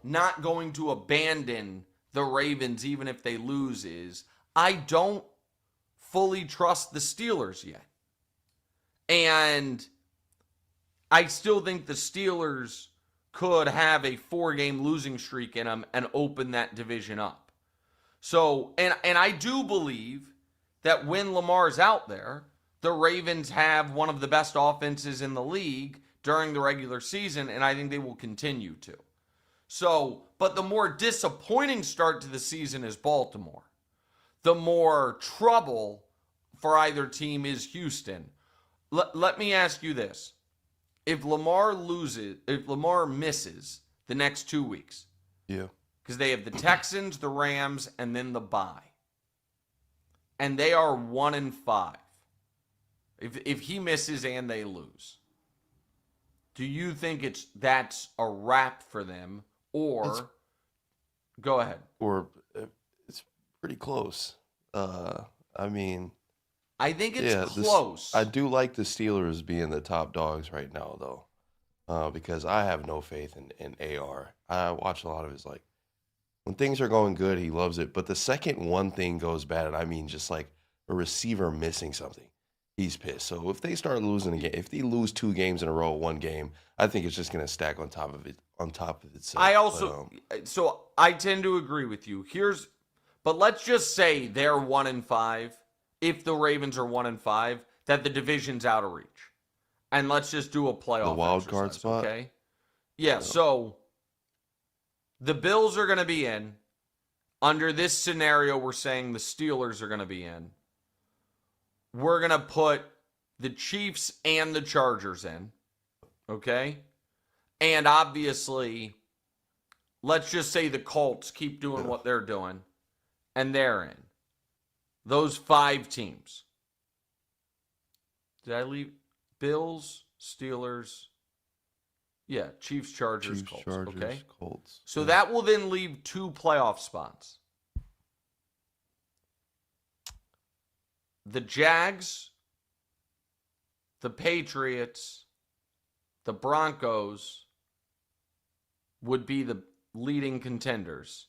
not going to abandon the Ravens even if they lose is I don't fully trust the Steelers yet. And I still think the Steelers could have a 4-game losing streak in them and open that division up. So, and I do believe that when Lamar's out there, the Ravens have one of the best offenses in the league during the regular season, and I think they will continue to. So, but the more disappointing start to the season is Baltimore. The more trouble for either team is Houston. Let me ask you this. If Lamar misses the next 2 weeks, yeah, because they have the Texans, the Rams, and then the bye, and they are 1-5. If he misses and they lose, do you think that's a wrap for them, or go ahead? Or it's pretty close. I mean, I think it's close. I do like the Steelers being the top dogs right now, though, because I have no faith in AR. I watch a lot of his, like, when things are going good, he loves it. But the second one thing goes bad, and I mean just like a receiver missing something, he's pissed. So if they start losing a game, if they lose 2 games in a row, 1 game, I think it's just going to stack on top of itself. I also, so I tend to agree with you. But let's just say they're 1-5. If the Ravens are 1-5, that the division's out of reach, and let's just do a playoff. The wild card spot. Okay. Yeah. So the Bills are going to be in. Under this scenario, we're saying the Steelers are going to be in. We're going to put the Chiefs and the Chargers in. Okay? And obviously, let's just say the Colts keep doing what they're doing, and they're in. Those 5 teams. Did I leave? Bills, Steelers. Yeah, Chiefs, Chargers, Colts. Okay? Colts. So that will then leave 2 playoff spots. The Jags, the Patriots, the Broncos would be the leading contenders.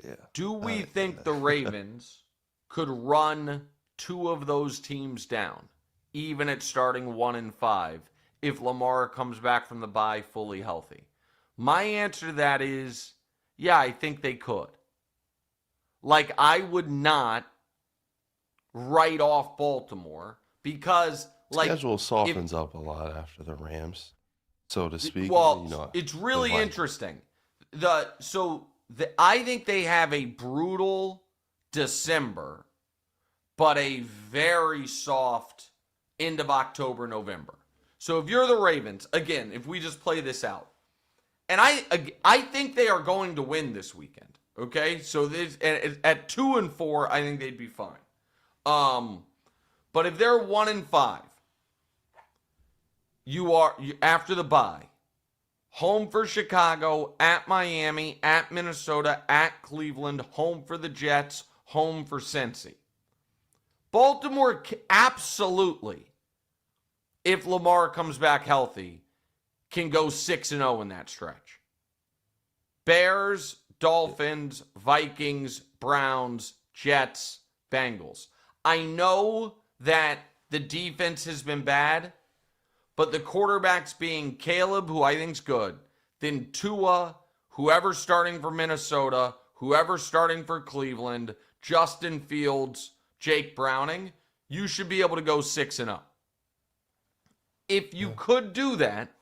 Yeah. Do we think the Ravens could run 2 of those teams down, even at starting 1-5, if Lamar comes back from the bye fully healthy? My answer to that is, yeah, I think they could. Like, I would not write off Baltimore because, like, schedule softens up a lot after the Rams, so to speak. Well, it's really interesting. I think they have a brutal December, but a very soft end of October, November. So if you're the Ravens, again, if we just play this out, and I think they are going to win this weekend. Okay, so at 2-4, I think they'd be fine. But if they're 1-5, you after the bye. Home for Chicago, at Miami, at Minnesota, at Cleveland, home for the Jets, home for Cincy. Baltimore absolutely, if Lamar comes back healthy, can go 6-0 in that stretch. Bears, Dolphins, Vikings, Browns, Jets, Bengals. I know that the defense has been bad, but the quarterbacks being Caleb, who I think's good, then Tua, whoever's starting for Minnesota, whoever's starting for Cleveland, Justin Fields, Jake Browning, you should be able to go 6-0. If you could do that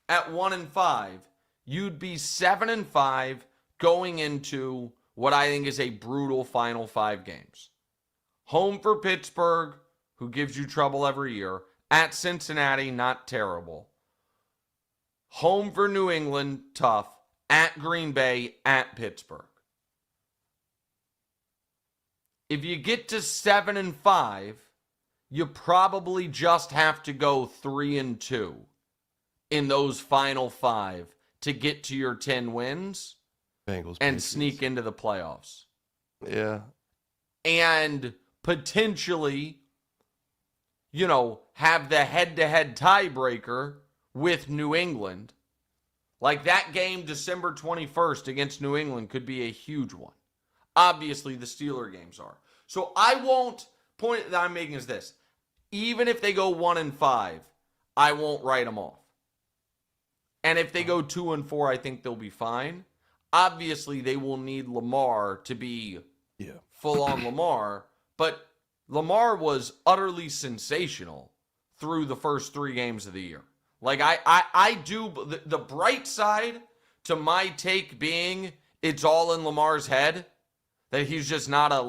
at 1-5, you'd be 7-5 going into what I think is a brutal final 5 games. Home for Pittsburgh, who gives you trouble every year. At Cincinnati, not terrible. Home for New England, tough. At Green Bay, at Pittsburgh. If you get to 7-5, you probably just have to go 3-2 in those final 5 to get to your 10 wins Bengals, and Patriots. sneak into the playoffs. Yeah. and potentially, have the head-to-head tiebreaker with New England. Like that game, December 21st against New England could be a huge one. Obviously, the Steeler games are. So point that I'm making is this. Even if they go 1-5, I won't write them off. And if they go 2-4, I think they'll be fine. Obviously, they will need Lamar to be full-on Lamar. But Lamar was utterly sensational through the first 3 games of the year. Like, I do, the bright side to my take being it's all in Lamar's head, that he's just not a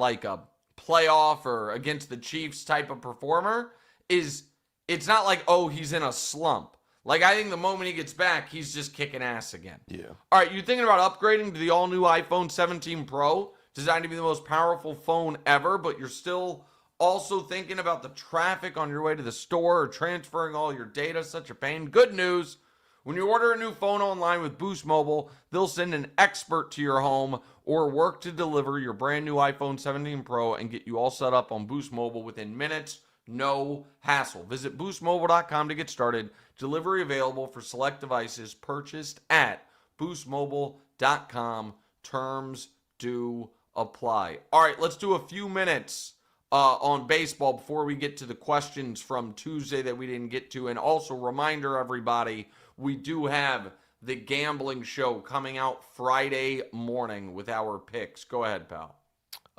playoff or against the Chiefs type of performer, is it's not like, oh, he's in a slump. Like, I think the moment he gets back, he's just kicking ass again. Yeah. All right, you're thinking about upgrading to the all-new iPhone 17 Pro, designed to be the most powerful phone ever, but you're still also thinking about the traffic on your way to the store or transferring all your data, such a pain. Good news. When you order a new phone online with Boost Mobile, they'll send an expert to your home or work to deliver your brand new iPhone 17 Pro and get you all set up on Boost Mobile within minutes. No hassle. Visit boostmobile.com to get started. Delivery available for select devices purchased at boostmobile.com. Terms do apply. All right, let's do a few minutes on baseball before we get to the questions from Tuesday that we didn't get to. And also, reminder, everybody, we do have the gambling show coming out Friday morning with our picks. Go ahead, pal.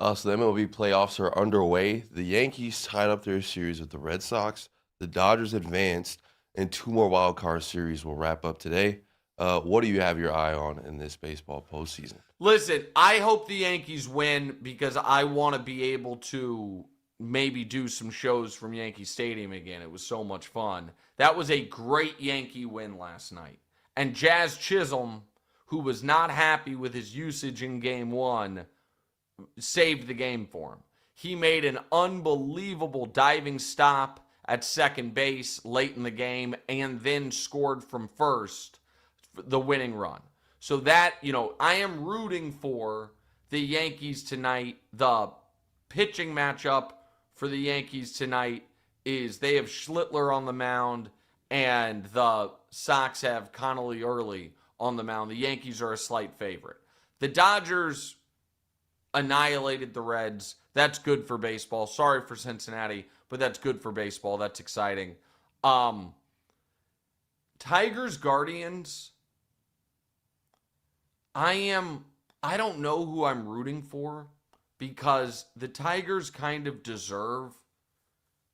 So the MLB playoffs are underway. The Yankees tied up their series with the Red Sox. The Dodgers advanced, and 2 more wild card series will wrap up today. What do you have your eye on in this baseball postseason? Listen, I hope the Yankees win because I want to be able to maybe do some shows from Yankee Stadium again. It was so much fun. That was a great Yankee win last night. And Jazz Chisholm, who was not happy with his usage in Game 1, saved the game for him. He made an unbelievable diving stop at second base late in the game and then scored from first the winning run. So that, I am rooting for the Yankees tonight. The pitching matchup for the Yankees tonight is they have Schlittler on the mound and the Sox have Connolly Early on the mound. The Yankees are a slight favorite. The Dodgers annihilated the Reds. That's good for baseball. Sorry for Cincinnati, but that's good for baseball. That's exciting. Tigers, Guardians. I don't know who I'm rooting for because the Tigers kind of deserve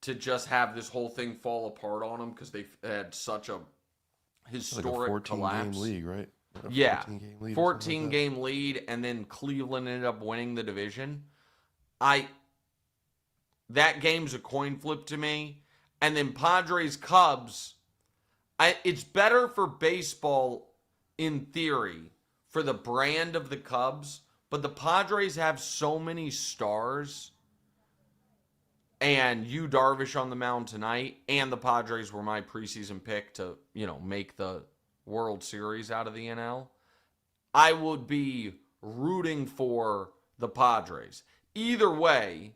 to just have this whole thing fall apart on them because they've had such a historic like a 14 collapse. Game league, right? Yeah, 14-game lead. 14-game lead, and then Cleveland ended up winning the division. That game's a coin flip to me. And then Padres-Cubs, it's better for baseball in theory for the brand of the Cubs, but the Padres have so many stars, and Yu Darvish on the mound tonight, and the Padres were my preseason pick to, make the World Series out of the NL. I would be rooting for the Padres. Either way,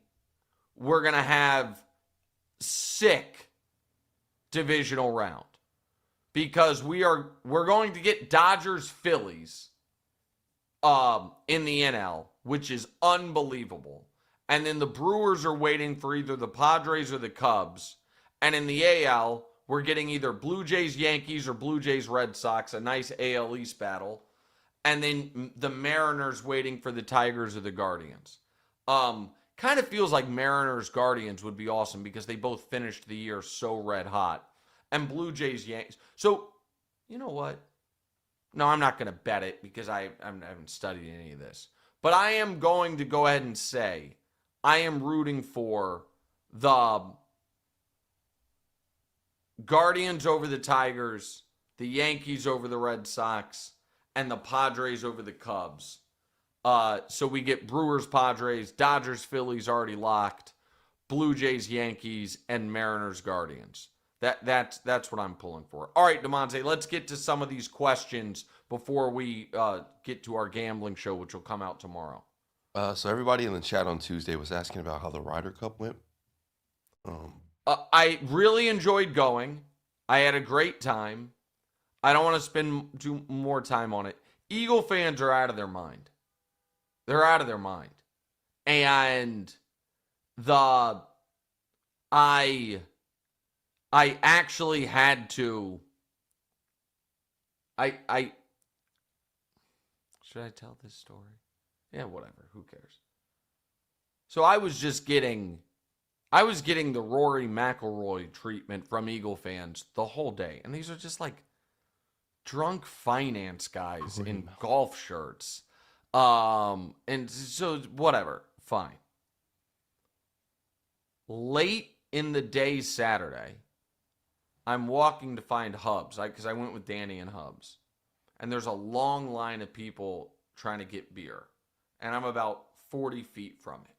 we're going to have sick divisional round because we're going to get Dodgers-Phillies in the NL, which is unbelievable. And then the Brewers are waiting for either the Padres or the Cubs. And in the AL, we're getting either Blue Jays-Yankees or Blue Jays-Red Sox, a nice AL East battle. And then the Mariners waiting for the Tigers or the Guardians. Kind of feels like Mariners-Guardians would be awesome because they both finished the year so red hot. And Blue Jays-Yankees. So, you know what? No, I'm not going to bet it because I haven't studied any of this. But I am going to go ahead and say I am rooting for the Guardians over the Tigers, the Yankees over the Red Sox, and the Padres over the Cubs. So we get Brewers, Padres, Dodgers, Phillies already locked, Blue Jays, Yankees, and Mariners, Guardians. That's what I'm pulling for. All right, Damonza, let's get to some of these questions before we get to our gambling show, which will come out tomorrow. So everybody in the chat on Tuesday was asking about how the Ryder Cup went. I really enjoyed going. I had a great time. I don't want to spend too more time on it. Eagle fans are out of their mind. They're out of their mind. And I actually had to should I tell this story? Yeah, whatever. Who cares? So I was getting the Rory McIlroy treatment from Eagle fans the whole day. And these are just like drunk finance guys in golf shirts. And so whatever, fine. Late in the day Saturday, I'm walking to find Hubs, because I went with Danny and Hubs. And there's a long line of people trying to get beer. And I'm about 40 feet from it.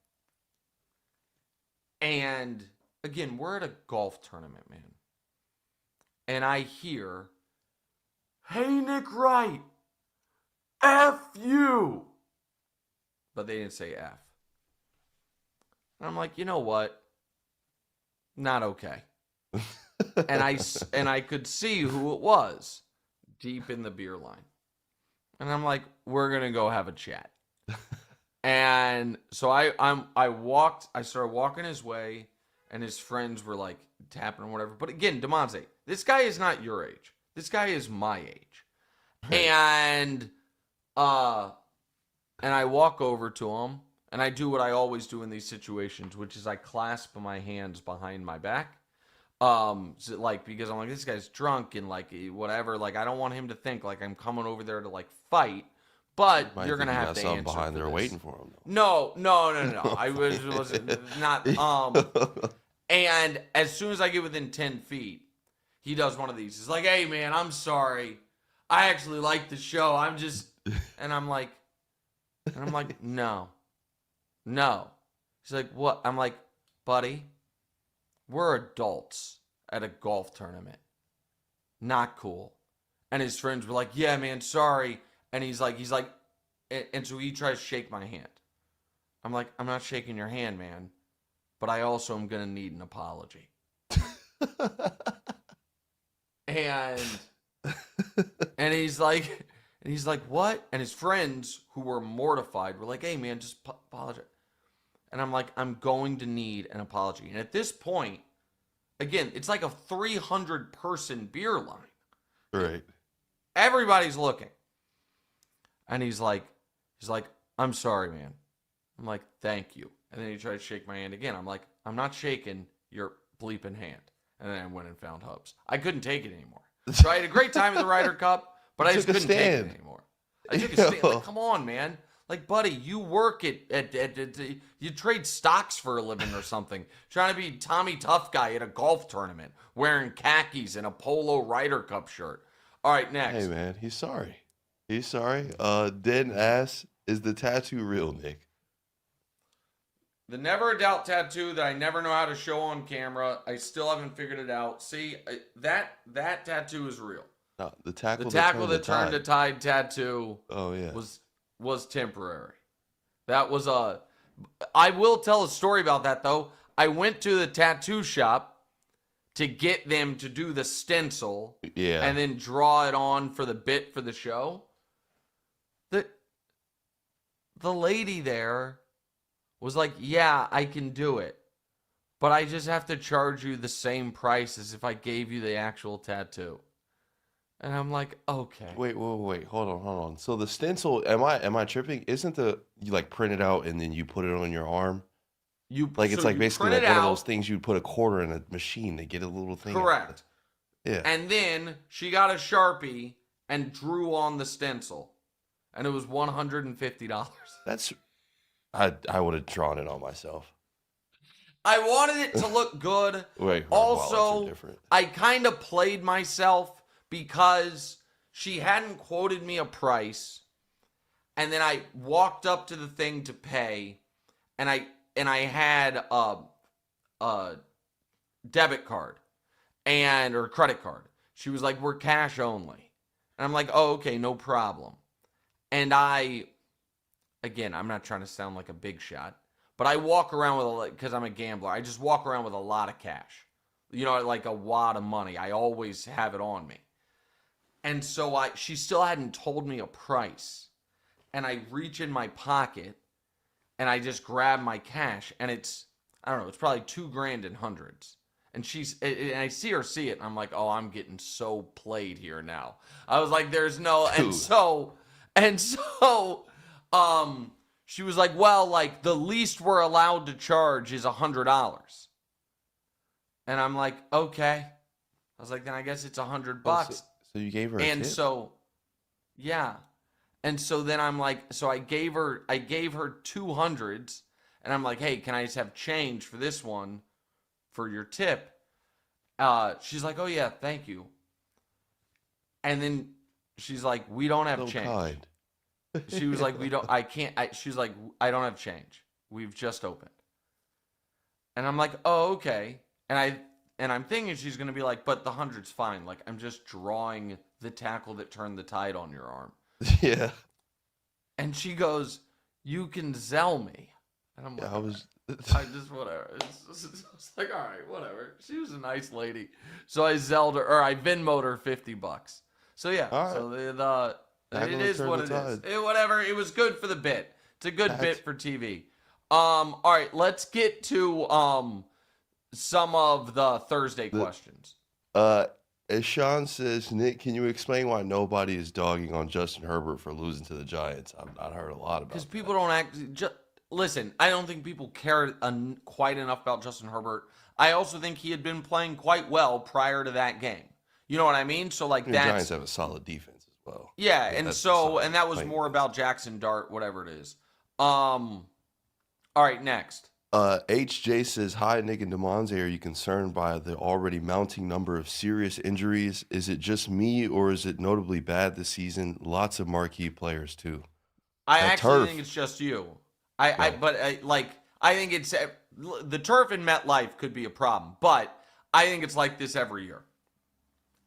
And again, we're at a golf tournament, man. And I hear, "Hey, Nick Wright, F you." But they didn't say F. And I'm like, you know what? Not okay. and I could see who it was deep in the beer line. And I'm like, we're going to go have a chat. And so I started walking his way, and his friends were like tapping or whatever. But again, Damonza, this guy is not your age. This guy is my age. And I walk over to him, and I do what I always do in these situations, which is I clasp my hands behind my back. So because I'm like, this guy's drunk and like whatever. Like, I don't want him to think like I'm coming over there to like fight. But you're gonna have to answer behind there this. waiting for him. No. I was not. And as soon as I get within 10 feet, he does one of these. He's like, "Hey man, I'm sorry. I actually like the show. I'm just," and I'm like, no. He's like, "What?" I'm like, "Buddy, we're adults at a golf tournament. Not cool." And his friends were like, "Yeah, man, sorry." And he's like, and so he tries to shake my hand. I'm like, "I'm not shaking your hand, man, but I also am going to need an apology." and he's like, "What?" And his friends, who were mortified, were like, "Hey, man, just apologize." And I'm like, "I'm going to need an apology." And at this point, again, it's like a 300-person beer line. Right. Everybody's looking. And he's like, "I'm sorry, man." I'm like, "Thank you." And then he tried to shake my hand again. I'm like, "I'm not shaking your bleeping hand." And then I went and found Hubs. I couldn't take it anymore. So I had a great time at the Ryder Cup, but I just couldn't take it anymore. I took a stand. Like, come on, man. Like, buddy, you work at you trade stocks for a living or something. Trying to be Tommy Tough Guy at a golf tournament, wearing khakis and a polo Ryder Cup shirt. All right, next. Hey, man, he's sorry. He's sorry. Dead ass, is the tattoo real, Nick? The Never a Doubt tattoo that I never know how to show on camera. I still haven't figured it out. See, that tattoo is real. No, the tackle that turned the tide tattoo. Oh yeah, was temporary. That was I will tell a story about that though. I went to the tattoo shop to get them to do the stencil, and then draw it on for the bit for the show. The lady there was like, "Yeah, I can do it, but I just have to charge you the same price as if I gave you the actual tattoo." And I'm like, "Okay." Wait, hold on. So the stencil, am I tripping? Isn't you like print it out and then you put it on your arm? It's like basically like one of those things you'd put a quarter in a machine to get a little thing. Correct. Yeah. And then she got a Sharpie and drew on the stencil, and it was $150. I would have drawn it on myself. I wanted it to look good. Wait, also, I kind of played myself because she hadn't quoted me a price, and then I walked up to the thing to pay, and I had a debit card or credit card. She was like, "We're cash only," and I'm like, "Oh, okay, no problem." And I again, I'm not trying to sound like a big shot, but I walk around with because I'm a gambler. I just walk around with a lot of cash, like a wad of money. I always have it on me. And so she still hadn't told me a price. And I reach in my pocket and I just grab my cash, and it's probably $2,000 in hundreds. And and I see her see it, and I'm like, oh, I'm getting so played here now. I was like, there's no, and so, she was like, well, like the least we're allowed to charge is $100. And I'm like, okay. I was like, then I guess it's $100. So you gave her a and tip? So, yeah. And so then I'm like, so I gave her 200s, and I'm like, hey, can I just have change for this one for your tip? She's like, oh yeah, thank you. And then she's like, we don't have change. Kind. She was like, she's like, I don't have change. We've just opened. And I'm like, oh, okay. And I'm thinking she's going to be like, but the 100's fine. Like, I'm just drawing the tackle that turned the tide on your arm. Yeah. And she goes, you can Zelle me. And I'm like, I just, whatever. It's like, all right, whatever. She was a nice lady. So I Venmo'd her $50. So yeah. All right. So it is what it is. Whatever. It was good for the bit. It's a good bit for TV. All right, let's get to some of the Thursday questions. As Sean says, Nick, can you explain why nobody is dogging on Justin Herbert for losing to the Giants? I've not heard a lot about because people don't listen, I don't think people care quite enough about Justin Herbert. I also think he had been playing quite well prior to that game. You know what I mean? So like the Giants have a solid defense as well. Yeah, and that was more about Jackson Dart, whatever it is. All right, next. HJ says, hi, Nick and Damonza. Are you concerned by the already mounting number of serious injuries? Is it just me, or is it notably bad this season? Lots of marquee players, too. I actually think it's just you. I think it's the turf in MetLife could be a problem, but I think it's like this every year.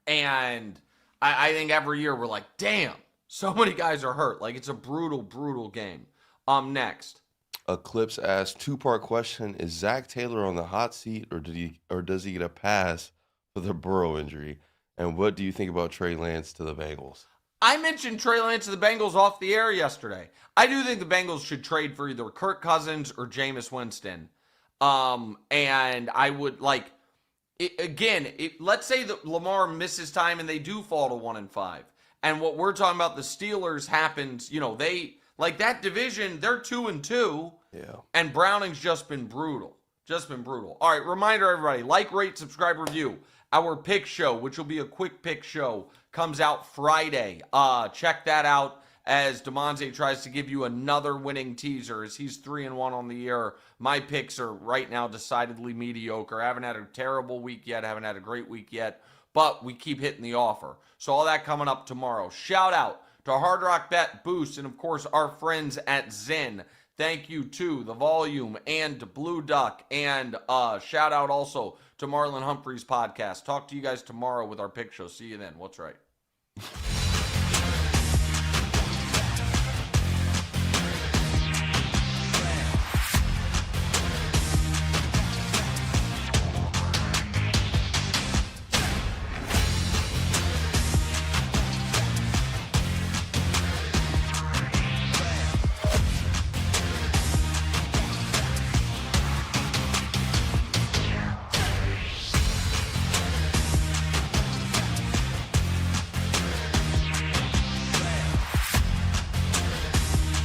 And I think every year we're like, damn, so many guys are hurt. Like, it's a brutal, brutal game. Next. Eclipse asked, two-part question: is Zach Taylor on the hot seat, or does he get a pass for the Burrow injury? And what do you think about Trey Lance to the Bengals? I mentioned Trey Lance to the Bengals off the air yesterday. I do think the Bengals should trade for either Kirk Cousins or Jameis Winston. And I would like let's say that Lamar misses time and they do fall to 1-5. And what we're talking about, the Steelers happens, they like that division, they're 2-2. Yeah. And Browning's just been brutal. All right, reminder, everybody, like, rate, subscribe, review. Our pick show, which will be a quick pick show, comes out Friday. Check that out as Damonza tries to give you another winning teaser as he's 3-1 on the year. My picks are right now decidedly mediocre. I haven't had a terrible week yet. Haven't had a great week yet. But we keep hitting the offer. So all that coming up tomorrow. Shout out to Hard Rock Bet, Boost, and of course our friends at Zen. Thank you to The Volume and to Blue Duck. And shout out also to Marlon Humphrey's podcast. Talk to you guys tomorrow with our pick show. See you then. What's right?